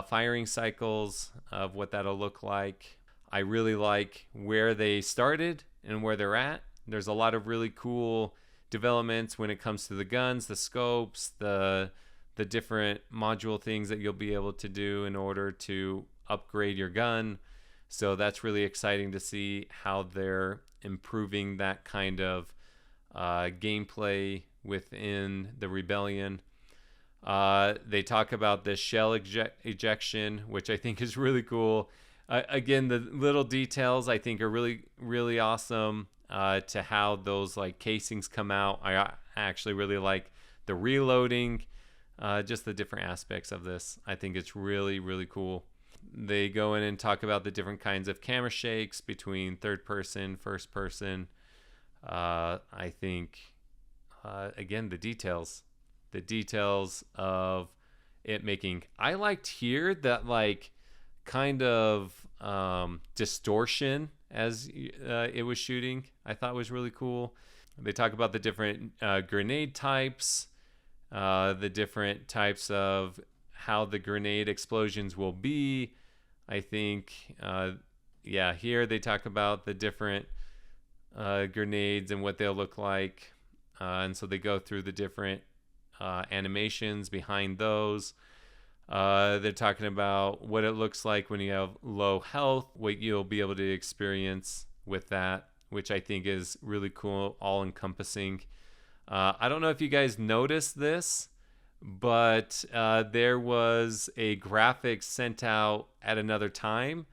firing cycles of what that'll look like. I really like where they started and where they're at. There's a lot of really cool developments when it comes to the guns, the scopes, the different module things that you'll be able to do in order to upgrade your gun. So that's really exciting to see how they're improving that kind of gameplay within the Rebellion. They talk about the shell ejection, which I think is really cool. Again, the little details I think are really, really awesome to how those like casings come out. I actually really like the reloading, just the different aspects of this. I think it's really, really cool. They go in and talk about the different kinds of camera shakes between third person, first person. I think, again, the details of it making. I liked here that like kind of distortion as it was shooting. I thought was really cool. They talk about the different grenade types, the different types of how the grenade explosions will be. I think, here they talk about the different grenades and what they'll look like. And so they go through the different animations behind those. They're talking about what it looks like when you have low health, what you'll be able to experience with that, which I think is really cool, all encompassing. I don't know if you guys noticed this, but there was a graphic sent out at another time,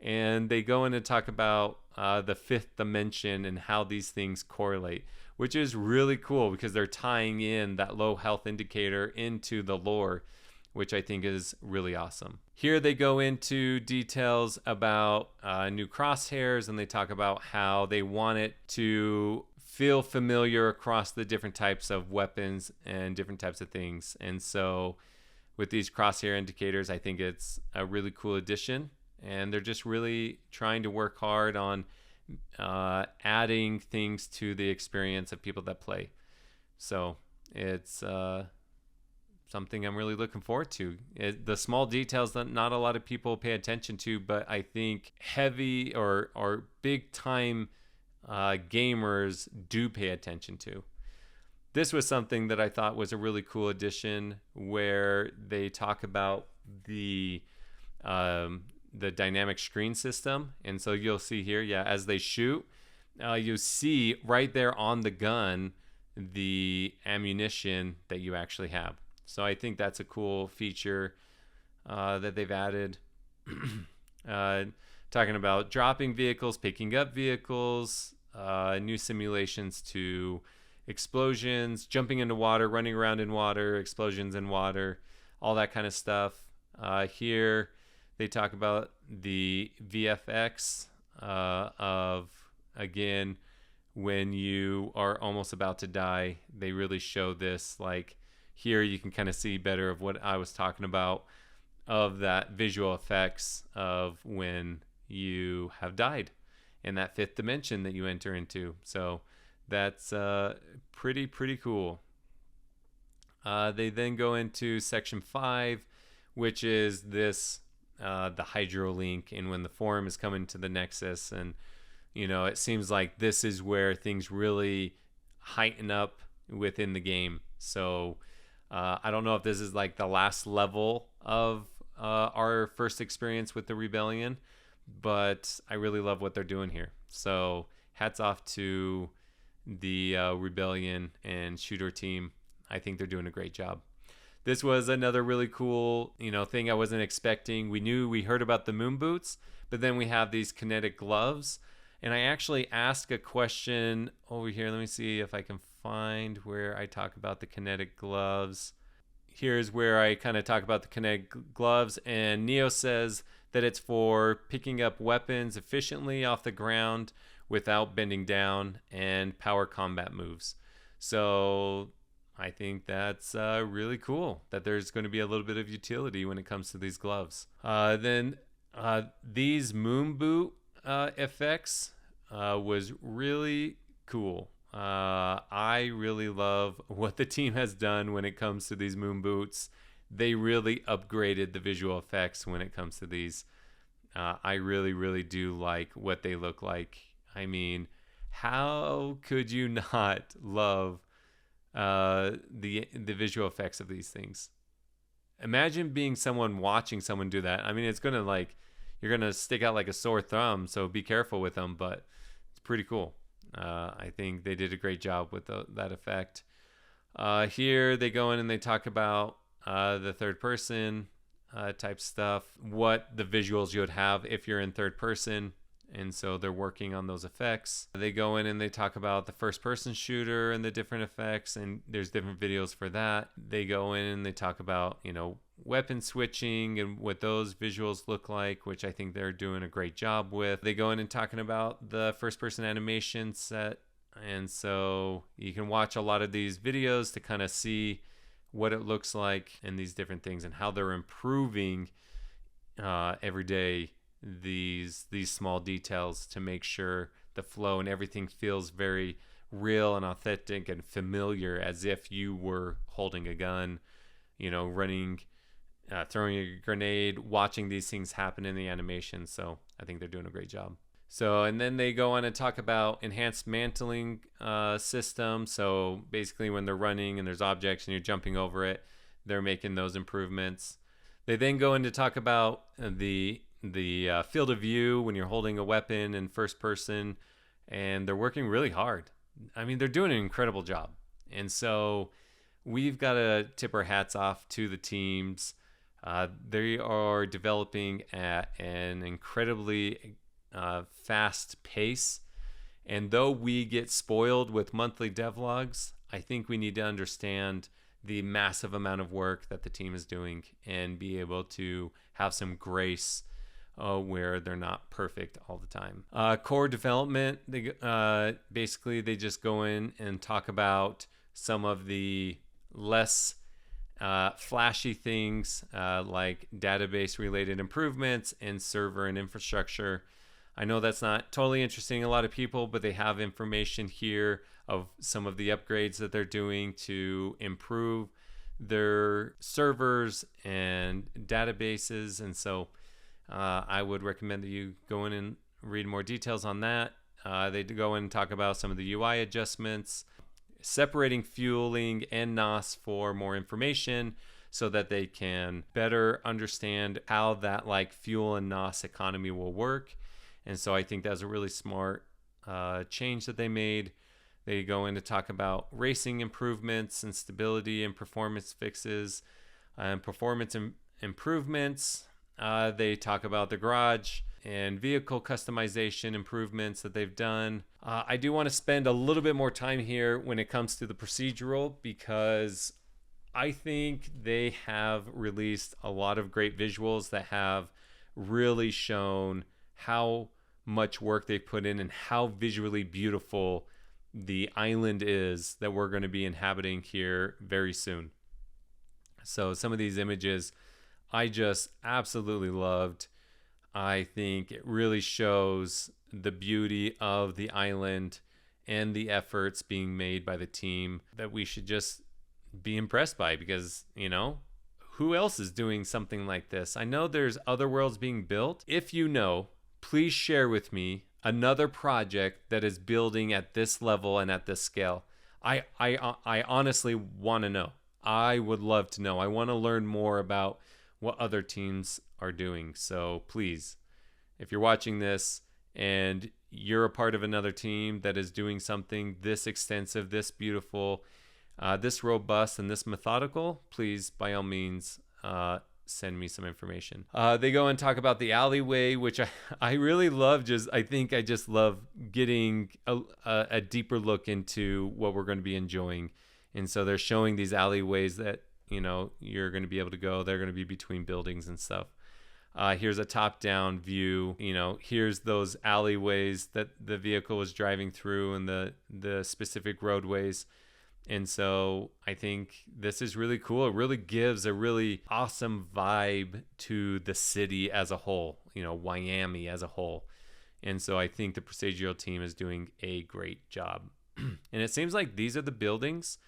and they go in and talk about the fifth dimension and how these things correlate, which is really cool because they're tying in that low health indicator into the lore, which I think is really awesome. Here they go into details about new crosshairs, and they talk about how they want it to feel familiar across the different types of weapons and different types of things. And so with these crosshair indicators, I think it's a really cool addition, and they're just really trying to work hard on adding things to the experience of people that play. So it's something I'm really looking forward to. The small details that not a lot of people pay attention to, but I think heavy or big time gamers do pay attention to. This was something that I thought was a really cool addition, where they talk about the dynamic screen system. And so you'll see here, as they shoot, you see right there on the gun the ammunition that you actually have. So I think that's a cool feature that they've added. Talking about dropping vehicles, picking up vehicles, new simulations to explosions, jumping into water, running around in water, explosions in water, all that kind of stuff. Here they talk about the VFX of, again, when you are almost about to die. They really show this. Like here you can kind of see better of what I was talking about, of that visual effects of when you have died in that fifth dimension that you enter into. So that's pretty cool. They then go into section 5, which is this the hydrolink, and when the forum is coming to the Nexus, and it seems like this is where things really heighten up within the game. So I don't know if this is like the last level of our first experience with the Rebellion, but I really love what they're doing here. So hats off to the Rebellion and Shooter team. I think they're doing a great job. This was another really cool, thing I wasn't expecting. We heard about the moon boots, but then we have these kinetic gloves. And I actually asked a question over here. Let me see if I can find where I talk about the kinetic gloves. Here's where I kind of talk about the kinetic gloves, and Neo says that it's for picking up weapons efficiently off the ground without bending down, and power combat moves. So I think that's really cool that there's going to be a little bit of utility when it comes to these gloves. Then these moon boot effects, was really cool. I really love what the team has done when it comes to these moon boots. They really upgraded the visual effects when it comes to these. I really, really do like what they look like. I mean, how could you not love the visual effects of these things? Imagine being someone watching someone do that. I mean, it's gonna like you're gonna stick out like a sore thumb. So be careful with them, but it's pretty cool. I think they did a great job with that effect. Here they go in and they talk about the third person type stuff, what the visuals you would have if you're in third person. And so they're working on those effects. They go in and they talk about the first person shooter and the different effects, and there's different videos for that. They go in and they talk about, weapon switching and what those visuals look like, which I think they're doing a great job with. They go in and talking about the first person animation set. And so you can watch a lot of these videos to kind of see what it looks like and these different things and how they're improving every day these small details to make sure the flow and everything feels very real and authentic and familiar, as if you were holding a gun, running, throwing a grenade, watching these things happen in the animation. So I think they're doing a great job. So, and then they go on and talk about enhanced mantling system. So basically when they're running and there's objects and you're jumping over it, they're making those improvements. They then go in to talk about the field of view when you're holding a weapon in first person, and they're working really hard. I mean, they're doing an incredible job. And so we've got to tip our hats off to the teams. They are developing at an incredibly fast pace. And though we get spoiled with monthly devlogs, I think we need to understand the massive amount of work that the team is doing and be able to have some grace where they're not perfect all the time. Core development, basically they just go in and talk about some of the less flashy things like database related improvements and server and infrastructure. I know that's not totally interesting a lot of people, but they have information here of some of the upgrades that they're doing to improve their servers and databases. And so I would recommend that you go in and read more details on that. They go in and talk about some of the UI adjustments, separating fueling and NOS for more information so that they can better understand how that like fuel and NOS economy will work. And so I think that's a really smart change that they made. They go in to talk about racing improvements and stability and performance fixes and performance improvements. They talk about the garage and vehicle customization improvements that they've done. I do want to spend a little bit more time here when it comes to the procedural, because I think they have released a lot of great visuals that have really shown how much work they've put in and how visually beautiful the island is that we're going to be inhabiting here very soon. So some of these images I just absolutely loved. I think it really shows the beauty of the island and the efforts being made by the team that we should just be impressed by, because, who else is doing something like this? I know there's other worlds being built. If you know, please share with me another project that is building at this level and at this scale. I honestly want to know. I would love to know. I want to learn more about what other teams are doing. So please, if you're watching this and you're a part of another team that is doing something this extensive, this beautiful, this robust, and this methodical, please, by all means, send me some information. They go and talk about the alleyway, which I really love. I think I just love getting a deeper look into what we're going to be enjoying. And so they're showing these alleyways that, you're going to be able to go. They're going to be between buildings and stuff. Here's a top-down view. Here's those alleyways that the vehicle was driving through and the specific roadways. And so I think this is really cool. It really gives a really awesome vibe to the city as a whole, Miami as a whole. And so I think the Procedural team is doing a great job. And it seems like these are the buildings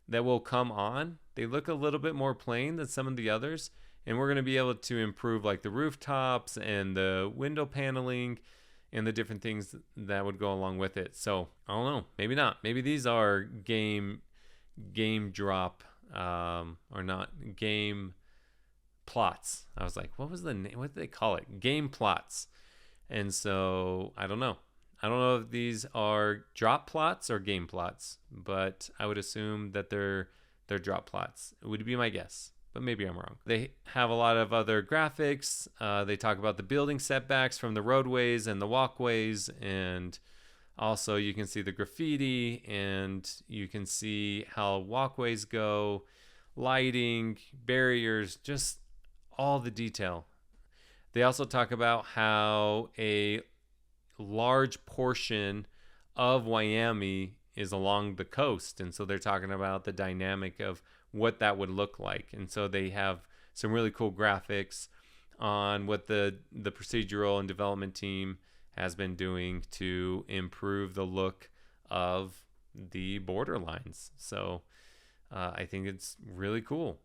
that will come on. They look a little bit more plain than some of the others. And we're going to be able to improve like the rooftops and the window paneling and the different things that would go along with it. So I don't know, maybe not. Maybe these are game drop or not game plots. I was like, what was the name? What did they call it? Game plots. And so I don't know. I don't know if these are drop plots or game plots, but I would assume that they're drop plots. It would be my guess, but maybe I'm wrong. They have a lot of other graphics. They talk about the building setbacks from the roadways and the walkways, and also you can see the graffiti, and you can see how walkways go, lighting, barriers, just all the detail. They also talk about how a large portion of Miami is along the coast, and so they're talking about the dynamic of what that would look like. And so they have some really cool graphics on what the procedural and development team has been doing to improve the look of the borderlines. So I think it's really cool.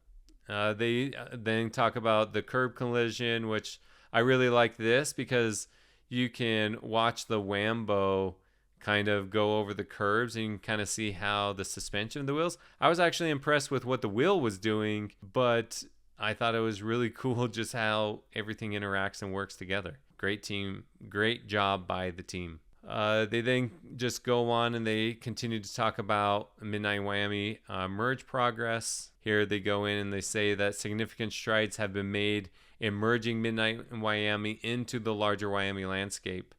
They then talk about the curb collision, which I really like this because you can watch the Wambo kind of go over the curbs, and you can kind of see how the suspension of the wheels. I was actually impressed with what the wheel was doing, but I thought it was really cool just how everything interacts and works together. Great team, great job by the team. They then just go on and they continue to talk about Midnight Miami merge progress. Here they go in and they say that significant strides have been made in merging Midnight Miami into the larger Miami landscape,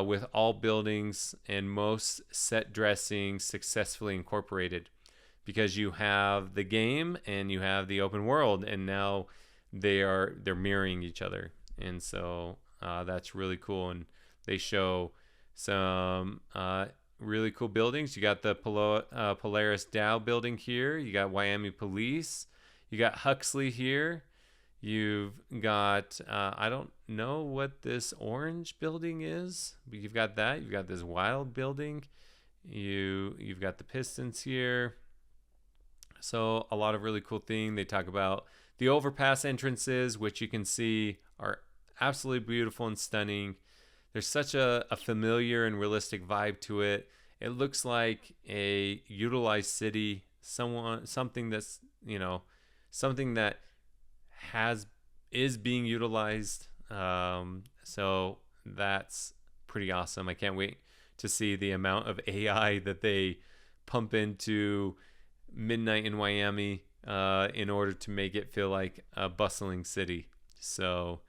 with all buildings and most set dressing successfully incorporated. Because you have the game and you have the open world, and now they're mirroring each other, and so that's really cool. And they show some really cool buildings. You got the Polaris Dow building here. You got Miami Police. You got Huxley here. You've got, I don't know what this orange building is, but you've got that. You've got this wild building. You've got the Pistons here. So a lot of really cool things. They talk about the overpass entrances, which you can see are absolutely beautiful and stunning. There's such a familiar and realistic vibe to it. It looks like a utilized city, something that's, something that is being utilized. So that's pretty awesome. I can't wait to see the amount of AI that they pump into Midnight in Miami in order to make it feel like a bustling city. So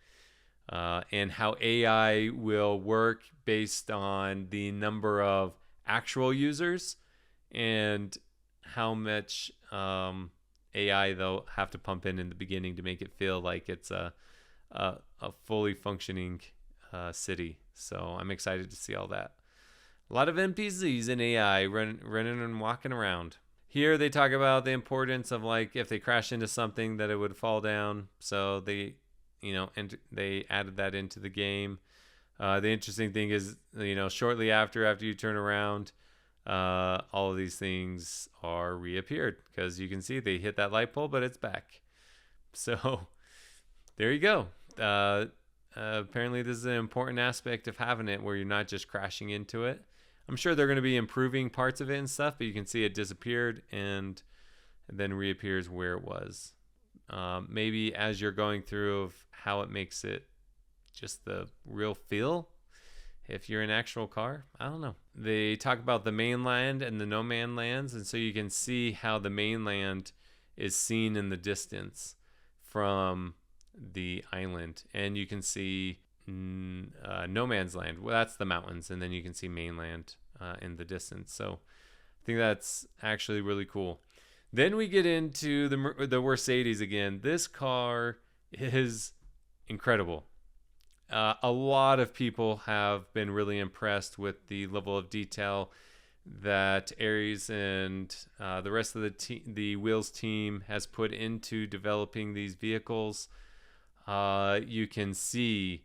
and how AI will work based on the number of actual users and how much AI they'll have to pump in the beginning to make it feel like it's a fully functioning city. So I'm excited to see all that. A lot of NPCs and AI running and walking around. Here they talk about the importance of, like, if they crash into something that it would fall down. So they they added that into the game. The interesting thing is, shortly after you turn around, all of these things are reappeared, because you can see they hit that light pole, but it's back. So there you go. Apparently this is an important aspect of having it, where you're not just crashing into it. I'm sure they're going to be improving parts of it and stuff, but you can see it disappeared and then reappears where it was. Maybe as you're going through of how it makes it just the real feel, if you're an actual car. I don't know. They talk about the mainland and the no man lands, and so you can see how the mainland is seen in the distance from the island, and you can see no man's land. Well, that's the mountains, and then you can see mainland in the distance. So I think that's actually really cool. Then we get into the Mercedes again. This car is incredible. A lot of people have been really impressed with the level of detail that Aries and the rest of the Wheels team has put into developing these vehicles. You can see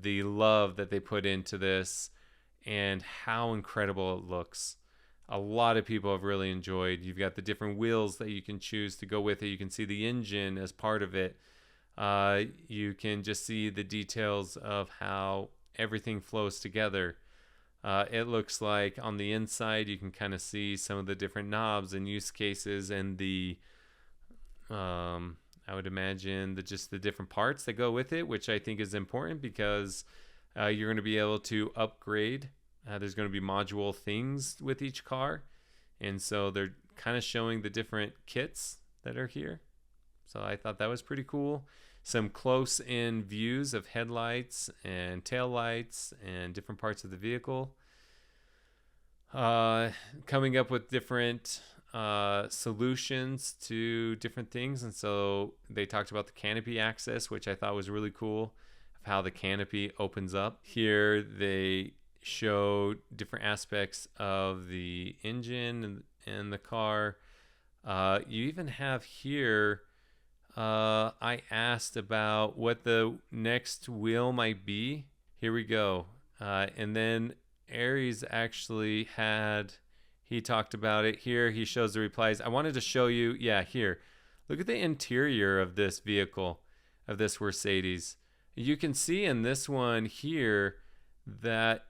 the love that they put into this and how incredible it looks. A lot of people have really enjoyed. You've got the different wheels that you can choose to go with it. You can see the engine as part of it. You can just see the details of how everything flows together. It looks like on the inside you can kind of see some of the different knobs and use cases and the I would imagine just the different parts that go with it, which I think is important because you're going to be able to upgrade. There's going to be module things with each car, and so they're kind of showing the different kits that are here. So I thought that was pretty cool. Some close-in views of headlights and taillights and different parts of the vehicle. Coming up with different solutions to different things. And so they talked about the canopy access, which I thought was really cool, of how the canopy opens up. Here they show different aspects of the engine and the car. You even have here, I asked about what the next wheel might be. Here we go. And then Aries actually he talked about it. Here he shows the replies. I wanted to show you, here. Look at the interior of this vehicle, of this Mercedes. You can see in this one here that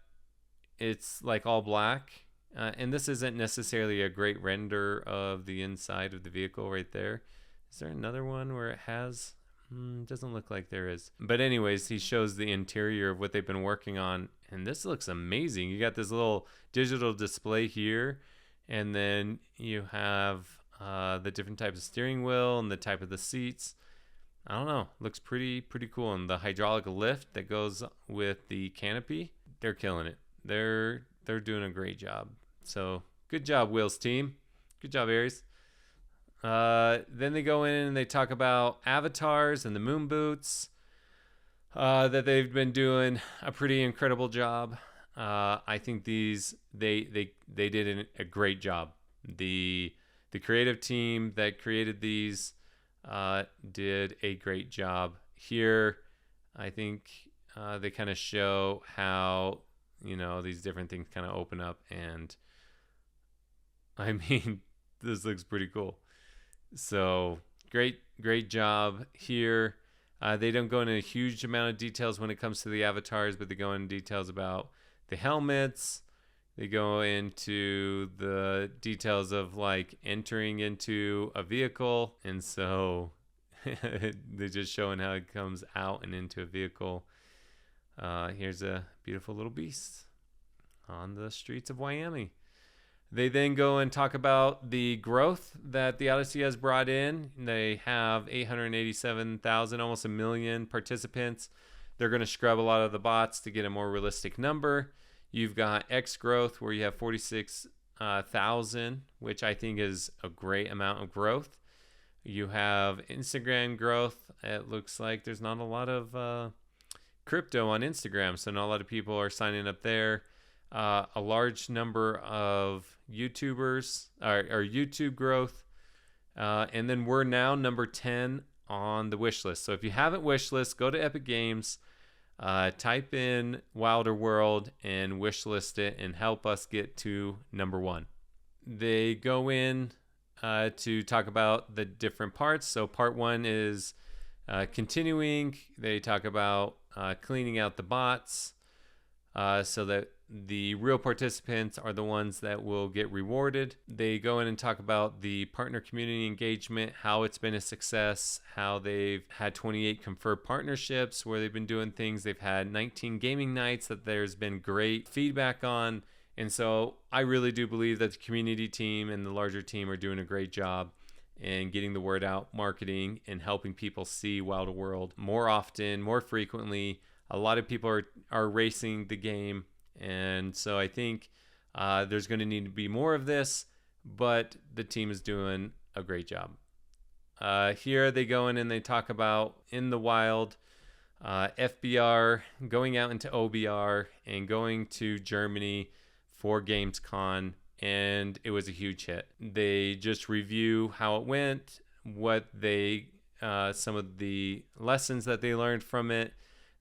it's like all black. And this isn't necessarily a great render of the inside of the vehicle right there. Is there another one where it has? Doesn't look like there is. But anyways, he shows the interior of what they've been working on. And this looks amazing. You got this little digital display here. And then you have the different types of steering wheel and the type of the seats. I don't know. Looks pretty cool. And the hydraulic lift that goes with the canopy. They're killing it. They're doing a great job. So good job, Will's team. Good job, Aries. Then they go in and they talk about avatars and the moon boots that they've been doing a pretty incredible job. I think these they did a great job. The creative team that created these did a great job. Here, I think they kind of show how these different things kind of open up, and I mean this looks pretty cool. So great job here. They don't go into a huge amount of details when it comes to the avatars, but they go into details about the helmets. They go into the details of like entering into a vehicle. And so they're just showing how it comes out and into a vehicle. Here's a beautiful little beast on the streets of Wyoming. They then go and talk about the growth that the Odyssey has brought in. They have 887,000, almost 1 million participants. They're going to scrub a lot of the bots to get a more realistic number. You've got X growth where you have 46,000, which I think is a great amount of growth. You have Instagram growth. It looks like there's not a lot of crypto on Instagram, so not a lot of people are signing up there. A large number of YouTubers or YouTube growth. And then we're now number 10 on the wish list. So if you haven't wish list, go to Epic Games, type in Wilder World and wish list it and help us get to number 1. They go in to talk about the different parts. So part 1 is continuing. They talk about cleaning out the bots so that the real participants are the ones that will get rewarded. They go in and talk about the partner community engagement, how it's been a success, how they've had 28 conferred partnerships where they've been doing things. They've had 19 gaming nights that there's been great feedback on. And so I really do believe that the community team and the larger team are doing a great job in getting the word out, marketing, and helping people see Wilder World more often, more frequently. A lot of people are racing the game. And so I think there's going to need to be more of this, but the team is doing a great job. Here they go in and they talk about in the wild, FBR, going out into OBR and going to Germany for Gamescon, and it was a huge hit. They just review how it went, what some of the lessons that they learned from it.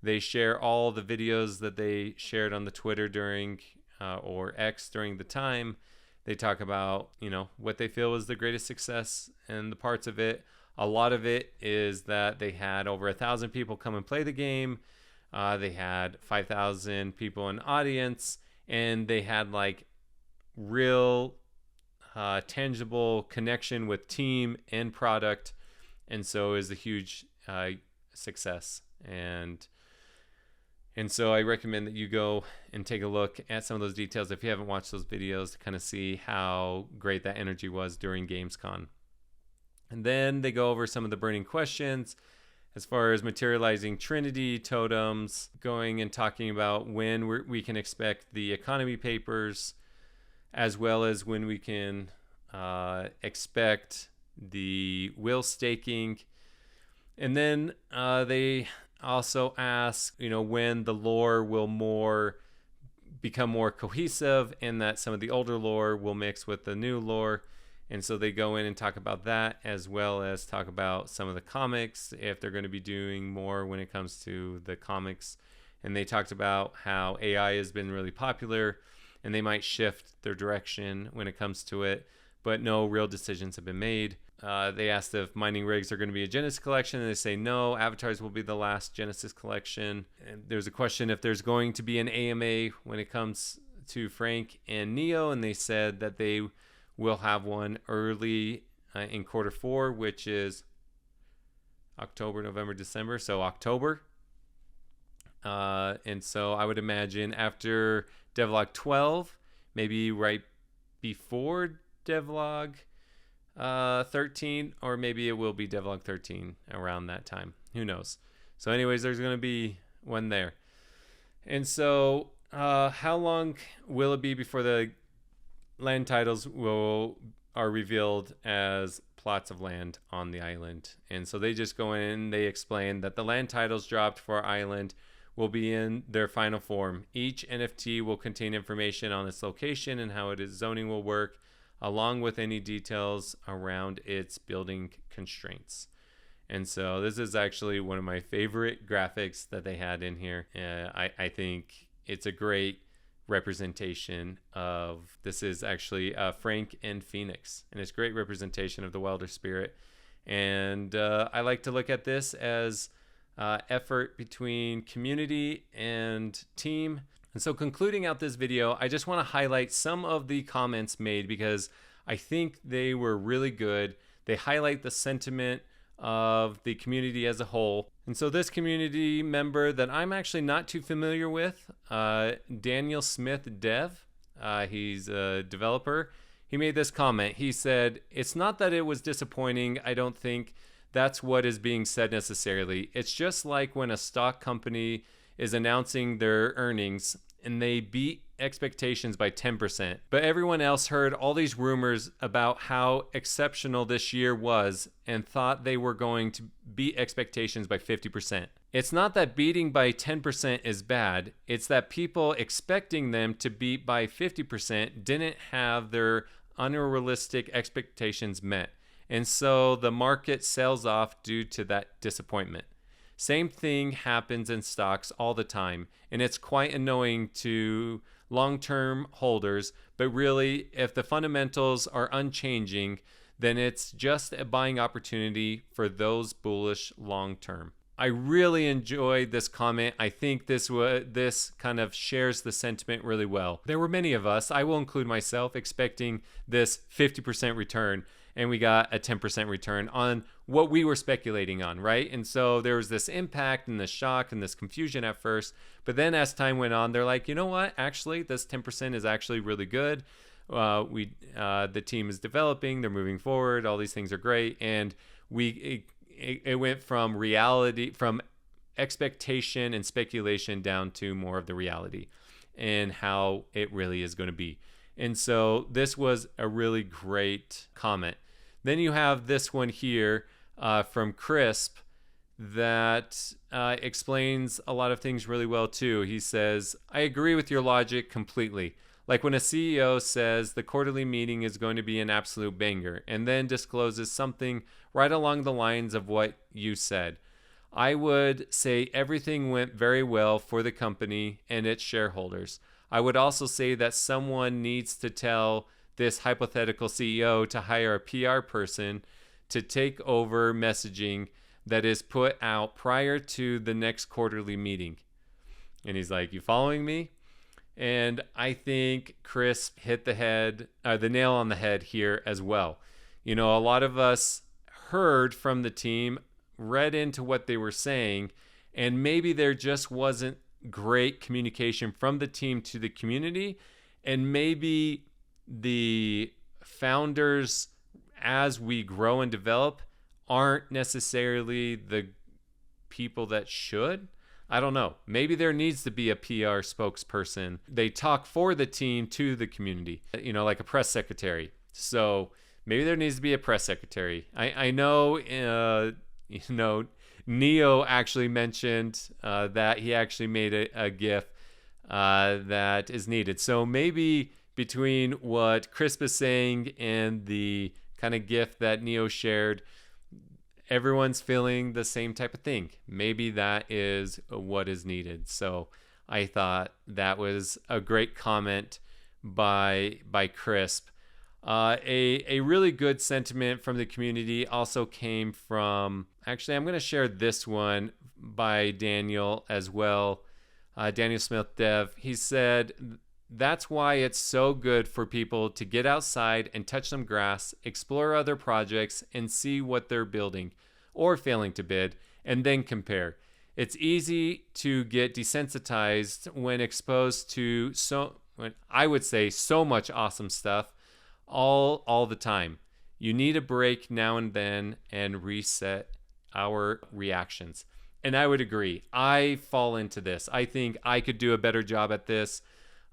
They share all the videos that they shared on the Twitter during or X during the time. They talk about, what they feel was the greatest success and the parts of it. A lot of it is that they had over 1,000 people come and play the game. They had 5,000 people in audience, and they had like real tangible connection with team and product, and so it was a huge success. And so I recommend that you go and take a look at some of those details if you haven't watched those videos, to kind of see how great that energy was during Gamescom. And then they go over some of the burning questions as far as materializing Trinity totems, going and talking about when we can expect the economy papers, as well as when we can expect the will staking. And then they also ask, when the lore will become more cohesive, and that some of the older lore will mix with the new lore. And so they go in and talk about that, as well as talk about some of the comics, if they're going to be doing more when it comes to the comics. And they talked about how AI has been really popular, and they might shift their direction when it comes to it, but no real decisions have been made. They asked if mining rigs are going to be a Genesis collection, and they say no, avatars will be the last Genesis collection. And there's a question if there's going to be an AMA when it comes to Frank and Neo, and they said that they will have one early in Q4, which is October, November, December, so October. And so I would imagine after devlog 12, maybe right before devlog 13, or maybe it will be devlog 13 around that time. Who knows? So anyways, there's going to be one there. And so how long will it be before the land titles are revealed as plots of land on the island? And so they just go in, they explain that the land titles dropped for our island will be in their final form. Each NFT will contain information on its location and how its zoning will work, along with any details around its building constraints. And so this is actually one of my favorite graphics that they had in here. I think it's a great representation of, this is actually Frank and Phoenix, and it's great representation of the Wilder spirit. And I like to look at this as effort between community and team. And so concluding out this video, I just want to highlight some of the comments made because I think they were really good. They highlight the sentiment of the community as a whole. And so this community member that I'm actually not too familiar with, Daniel Smith Dev, he's a developer. He made this comment. He said, "It's not that it was disappointing. I don't think that's what is being said necessarily. It's just like when a stock company is announcing their earnings and they beat expectations by 10%. But everyone else heard all these rumors about how exceptional this year was and thought they were going to beat expectations by 50%. It's not that beating by 10% is bad. It's that people expecting them to beat by 50% didn't have their unrealistic expectations met. And so the market sells off due to that disappointment. Same thing happens in stocks all the time, and it's quite annoying to long-term holders, but really, if the fundamentals are unchanging, then it's just a buying opportunity for those bullish long-term." I really enjoyed this comment. I think this kind of shares the sentiment really well. There were many of us, I will include myself, expecting this 50% return, and we got a 10% return on what we were speculating on, right? And so there was this impact and this shock and this confusion at first, but then as time went on, they're like, you know what? Actually, this 10% is actually really good. The team is developing, they're moving forward, all these things are great, and it went from reality, from expectation and speculation down to more of the reality and how it really is going to be. And so this was a really great comment. Then you have this one here from Crisp that explains a lot of things really well too. He says, "I agree with your logic completely. Like when a CEO says the quarterly meeting is going to be an absolute banger and then discloses something right along the lines of what you said. I would say everything went very well for the company and its shareholders. I would also say that someone needs to tell this hypothetical CEO to hire a PR person to take over messaging that is put out prior to the next quarterly meeting. And he's like, you following me? And I think Chris hit the nail on the head here as well. You know, a lot of us heard from the team, read into what they were saying, and maybe there just wasn't great communication from the team to the community. And maybe the founders, as we grow and develop, aren't necessarily the people that should. I don't know. Maybe there needs to be a PR spokesperson. They talk for the team to the community, you know, like a press secretary. So maybe there needs to be a press secretary. I know, you know, Neo actually mentioned that he actually made a GIF that is needed. So maybe between what Crisp is saying and the kind of GIF that Neo shared, everyone's feeling the same type of thing. Maybe that is what is needed. So I thought that was a great comment by Crisp. A really good sentiment from the community also came from, actually, I'm going to share this one by Daniel as well. Daniel Smith Dev. He said, that's why it's so good for people to get outside and touch some grass, explore other projects, and see what they're building or failing to bid, and then compare. It's easy to get desensitized when exposed to so much awesome stuff all the time. You need a break now and then and reset our reactions. And I would agree. I fall into this. I think I could do a better job at this.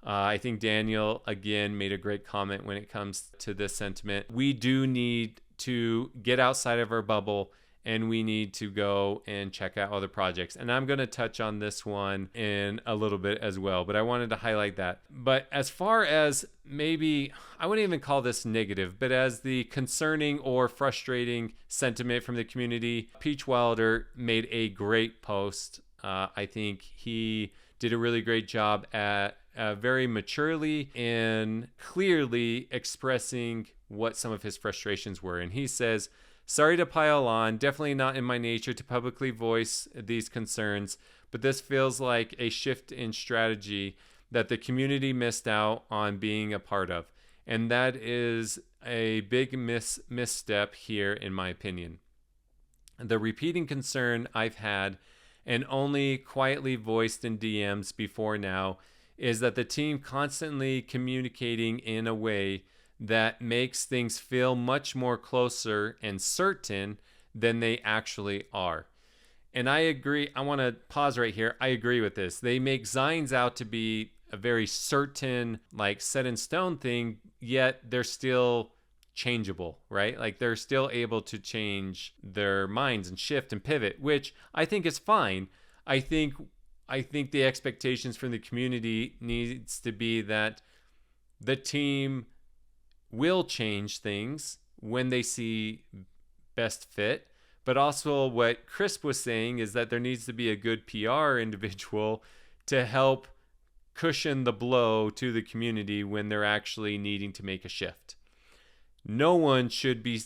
I think Daniel, again, made a great comment when it comes to this sentiment. We do need to get outside of our bubble, and we need to go and check out other projects. And I'm going to touch on this one in a little bit as well, but I wanted to highlight that. But as far as maybe, I wouldn't even call this negative, but as the concerning or frustrating sentiment from the community, Peach Wilder made a great post. I think he did a really great job at very maturely and clearly expressing what some of his frustrations were. And he says, sorry to pile on, definitely not in my nature to publicly voice these concerns, but this feels like a shift in strategy that the community missed out on being a part of. And that is a big misstep here, in my opinion. The repeating concern I've had, and only quietly voiced in DMs before now, is that the team constantly communicating in a way that makes things feel much more closer and certain than they actually are. And I agree. I want to pause right here. I agree with this. They make Zines out to be a very certain, like set in stone thing, yet they're still changeable, right? Like they're still able to change their minds and shift and pivot, which I think is fine. I think the expectations from the community needs to be that the team will change things when they see best fit. But also what Crisp was saying is that there needs to be a good PR individual to help cushion the blow to the community when they're actually needing to make a shift. No one should be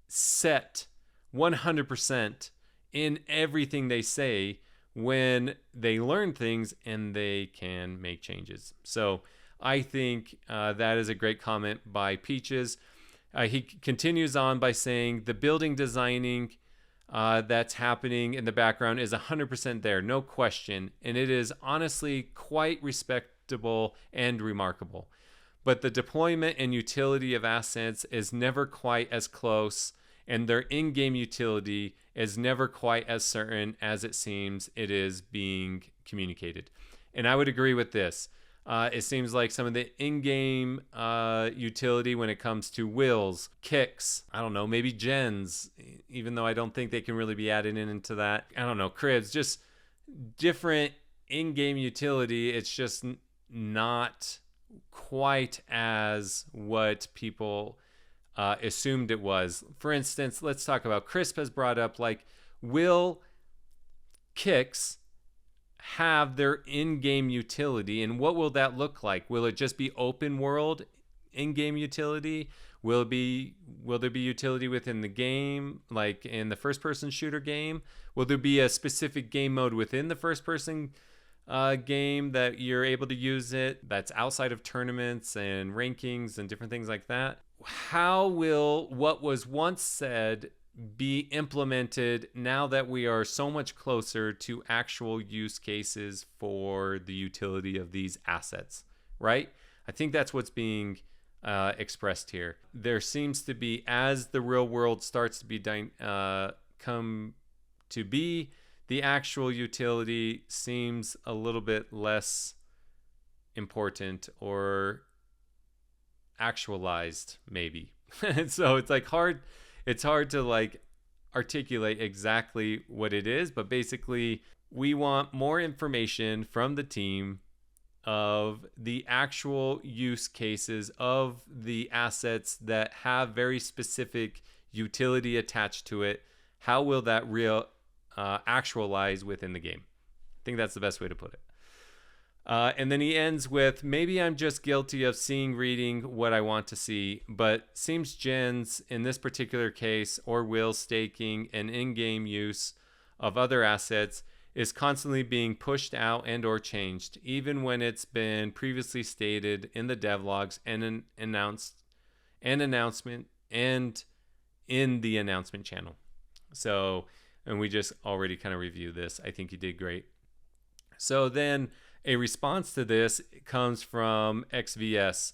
set 100% in everything they say when they learn things and they can make changes. So I think that is a great comment by Peaches. He continues on by saying the building designing that's happening in the background is 100% there, no question. And it is honestly quite respectable and remarkable. But the deployment and utility of assets is never quite as close, and their in-game utility is never quite as certain as it seems it is being communicated. And I would agree with this. It seems like some of the in-game utility when it comes to wills, kicks, I don't know, maybe gens, even though I don't think they can really be added into that. I don't know, cribs, just different in-game utility. It's just not quite as what people assumed it was. For instance, let's talk about Crisp has brought up like will kicks have their in-game utility, and what will that look like? Will it just be open world in-game utility? Will there be utility within the game, like in the first-person shooter game? Will there be a specific game mode within the first-person game that you're able to use it that's outside of tournaments and rankings and different things like that? How will what was once said be implemented now that we are so much closer to actual use cases for the utility of these assets, right? I think that's what's being expressed here. There seems to be, as the real world starts to be come to be, the actual utility seems a little bit less important or actualized, maybe. So it's like it's hard to like articulate exactly what it is, but basically we want more information from the team of the actual use cases of the assets that have very specific utility attached to it. How will that actualize within the game? I think that's the best way to put it. And then he ends with, maybe I'm just guilty of reading what I want to see, but seems gens in this particular case, or will staking and in-game use of other assets is constantly being pushed out and or changed, even when it's been previously stated in the devlogs and an announcement and in the announcement channel. So, and we just already kind of reviewed this. I think he did great. So then a response to this comes from XVS.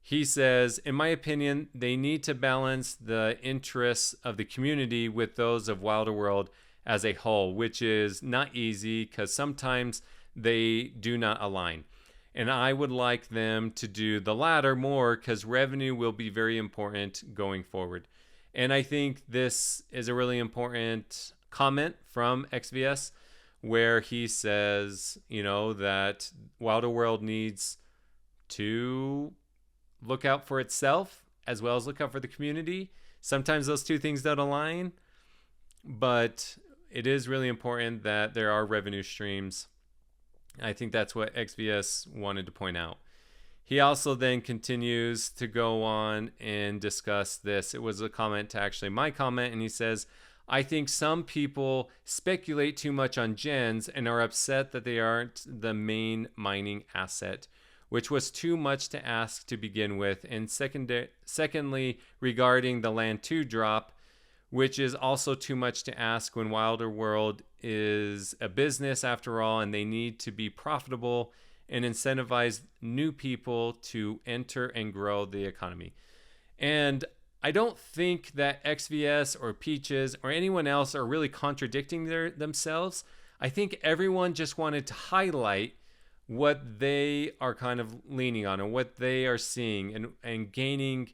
He says, in my opinion, they need to balance the interests of the community with those of Wilder World as a whole, which is not easy because sometimes they do not align. And I would like them to do the latter more because revenue will be very important going forward. And I think this is a really important comment from XVS, where he says, that Wilder World needs to look out for itself as well as look out for the community. Sometimes those two things don't align, but it is really important that there are revenue streams. I think that's what XVS wanted to point out. He also then continues to go on and discuss this. It was a comment to actually my comment, and he says, I think some people speculate too much on gens and are upset that they aren't the main mining asset, which was too much to ask to begin with. And secondly, regarding the Land 2 drop, which is also too much to ask when Wilder World is a business after all, and they need to be profitable and incentivize new people to enter and grow the economy. And I don't think that XVS or Peaches or anyone else are really contradicting themselves. I think everyone just wanted to highlight what they are kind of leaning on and what they are seeing and gaining,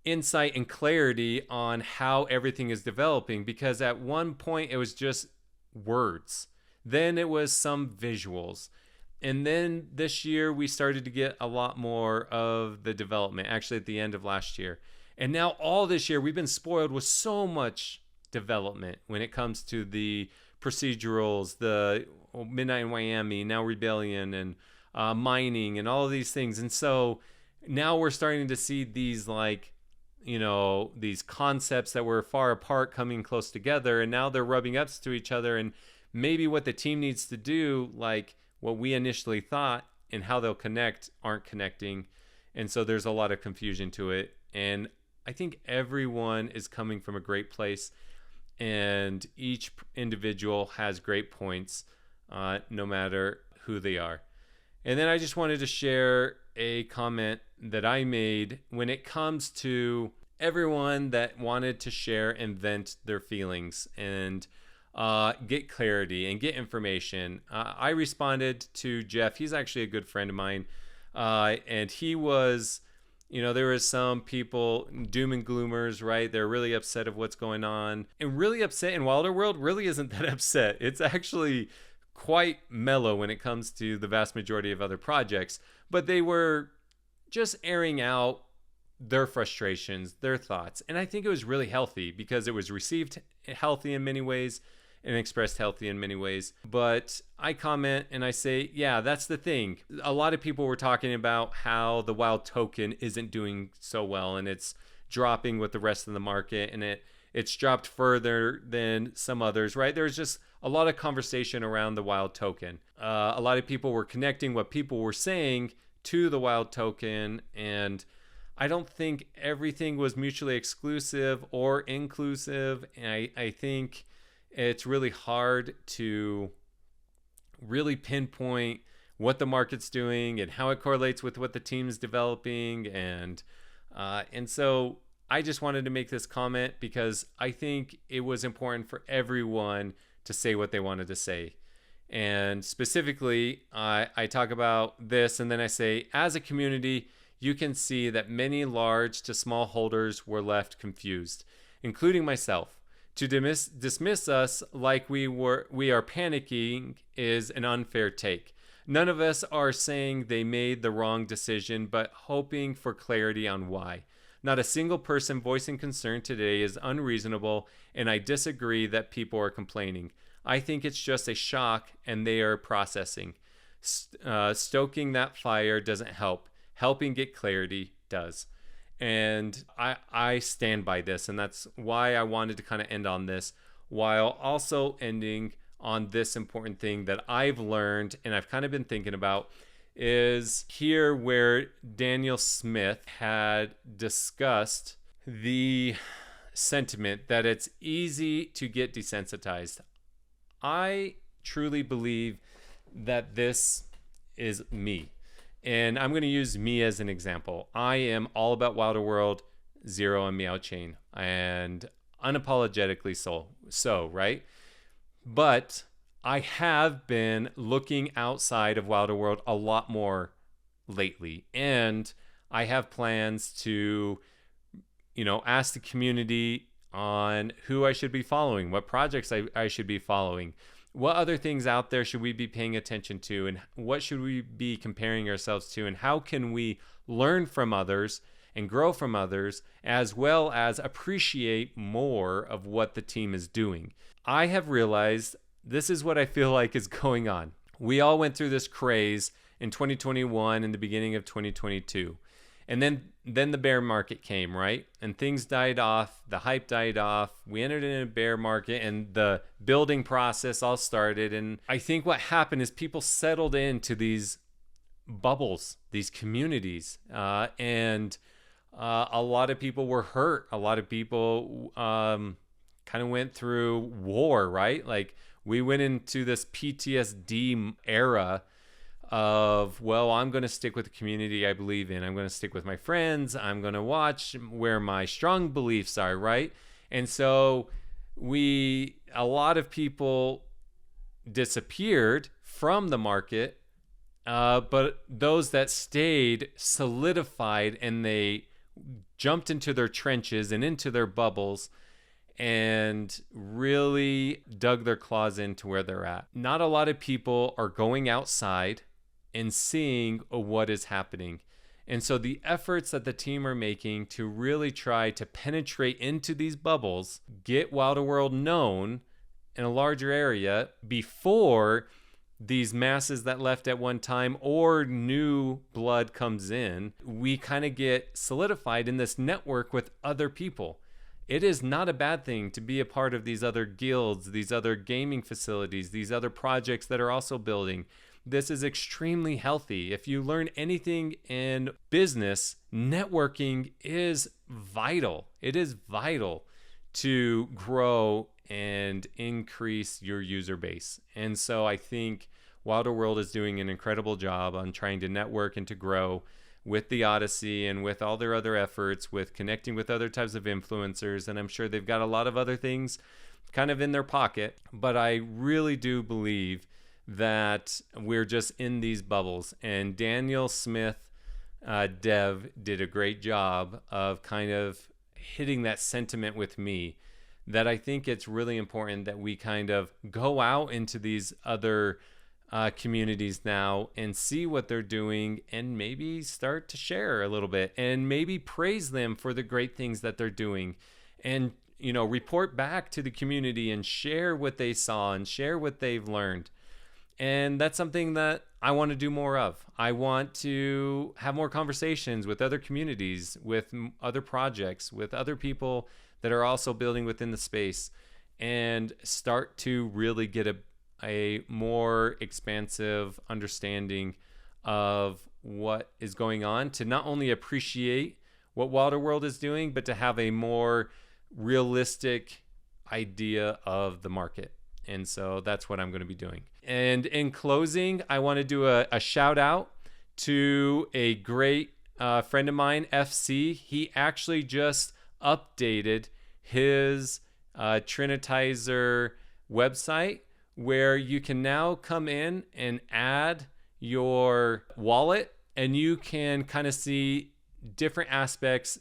insight and clarity on how everything is developing, because at one point it was just words, then it was some visuals, and then this year we started to get a lot more of the development, actually at the end of last year, and now all this year we've been spoiled with so much development when it comes to the procedurals, the Midnight in Miami, now Rebellion, and mining, and all of these things. And so now we're starting to see these these concepts that were far apart coming close together, and now they're rubbing up to each other, and maybe what the team needs to do, like what we initially thought and how they'll connect, aren't connecting. And so there's a lot of confusion to it. And I think everyone is coming from a great place, and each individual has great points, no matter who they are. And then I just wanted to share a comment that I made when it comes to everyone that wanted to share and vent their feelings and get clarity and get information. I responded to Jeff. He's actually a good friend of mine. And he was, there was some people, doom and gloomers, right? They're really upset of what's going on. And really upset in Wilder World really isn't that upset. It's actually quite mellow when it comes to the vast majority of other projects. But they were just airing out their frustrations, their thoughts. And I think it was really healthy because it was received healthy in many ways. and expressed healthy in many ways. But I comment and I say, yeah, that's the thing. A lot of people were talking about how the wild token isn't doing so well and it's dropping with the rest of the market, and it's dropped further than some others, right? There's just a lot of conversation around the wild token. A lot of people were connecting what people were saying to the wild token, and I don't think everything was mutually exclusive or inclusive. And I think it's really hard to really pinpoint what the market's doing and how it correlates with what the team's developing. And so I just wanted to make this comment because I think it was important for everyone to say what they wanted to say. And specifically, I talk about this and then I say, as a community, you can see that many large to small holders were left confused, including myself. To dismiss us like we are panicking is an unfair take. None of us are saying they made the wrong decision, but hoping for clarity on why. Not a single person voicing concern today is unreasonable, and I disagree that people are complaining. I think it's just a shock and they are processing. Stoking that fire doesn't help. Helping get clarity does. And I stand by this, and that's why I wanted to kind of end on this, while also ending on this important thing that I've learned and I've kind of been thinking about, is here where Daniel Smith had discussed the sentiment that it's easy to get desensitized. I truly believe that this is me. And I'm going to use me as an example. I am all about Wilder World, Zero, and Meow Chain, and unapologetically so, right? But I have been looking outside of Wilder World a lot more lately, and I have plans to, ask the community on who I should be following, what projects I should be following. What other things out there should we be paying attention to, and what should we be comparing ourselves to, and how can we learn from others and grow from others, as well as appreciate more of what the team is doing? I have realized this is what I feel like is going on. We all went through this craze in 2021 and the beginning of 2022. And then the bear market came, right? And things died off, the hype died off. We entered in a bear market and the building process all started. And I think what happened is people settled into these bubbles, these communities. And a lot of people were hurt. A lot of people kind of went through war, right? Like we went into this PTSD era of, well, I'm going to stick with the community I believe in. I'm going to stick with my friends. I'm going to watch where my strong beliefs are, right? And so a lot of people disappeared from the market, but those that stayed solidified and they jumped into their trenches and into their bubbles and really dug their claws into where they're at. Not a lot of people are going outside and seeing what is happening. And so the efforts that the team are making to really try to penetrate into these bubbles, get Wilder World known in a larger area before these masses that left at one time or new blood comes in, we kind of get solidified in this network with other people. It is not a bad thing to be a part of these other guilds, these other gaming facilities, these other projects that are also building. This is extremely healthy. If you learn anything in business, networking is vital. It is vital to grow and increase your user base. And so I think Wilder World is doing an incredible job on trying to network and to grow with the Odyssey and with all their other efforts, with connecting with other types of influencers. And I'm sure they've got a lot of other things kind of in their pocket. But I really do believe that we're just in these bubbles. And Daniel Smith, Dev, did a great job of kind of hitting that sentiment with me, that I think it's really important that we kind of go out into these other communities now and see what they're doing and maybe start to share a little bit and maybe praise them for the great things that they're doing and report back to the community and share what they saw and share what they've learned. And that's something that I want to do more of. I want to have more conversations with other communities, with other projects, with other people that are also building within the space, and start to really get a more expansive understanding of what is going on, to not only appreciate what Wilder World is doing, but to have a more realistic idea of the market. And so that's what I'm going to be doing. And in closing, I want to do a shout out to a great friend of mine, FC. He actually just updated his Trinityzer website, where you can now come in and add your wallet, and you can kind of see different aspects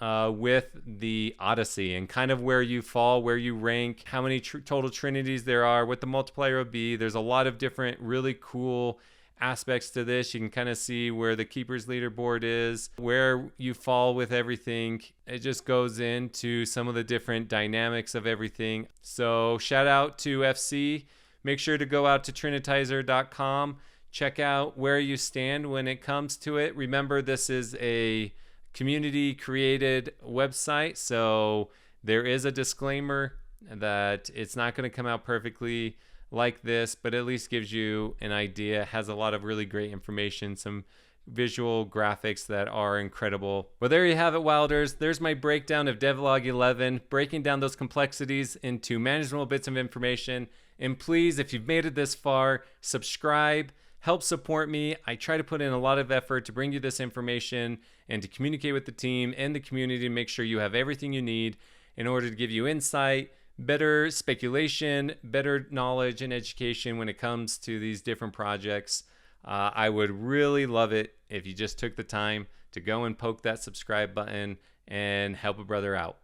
with the Odyssey and kind of where you fall, where you rank, how many total Trinities there are, what the multiplier will be. There's a lot of different really cool aspects to this. You can kind of see where the Keeper's leaderboard is, where you fall with everything. It just goes into some of the different dynamics of everything. So shout out to FC. Make sure to go out to Trinityzer.com. Check out where you stand when it comes to it. Remember, this is a community created website, so there is a disclaimer that it's not going to come out perfectly like this, but at least gives you an idea. It has a lot of really great information, some visual graphics that are incredible. Well, there you have it, Wilders. There's my breakdown of Devlog 11, breaking down those complexities into manageable bits of information. And please, if you've made it this far, subscribe. Help support me. I try to put in a lot of effort to bring you this information and to communicate with the team and the community to make sure you have everything you need in order to give you insight, better speculation, better knowledge and education when it comes to these different projects. I would really love it if you just took the time to go and poke that subscribe button and help a brother out.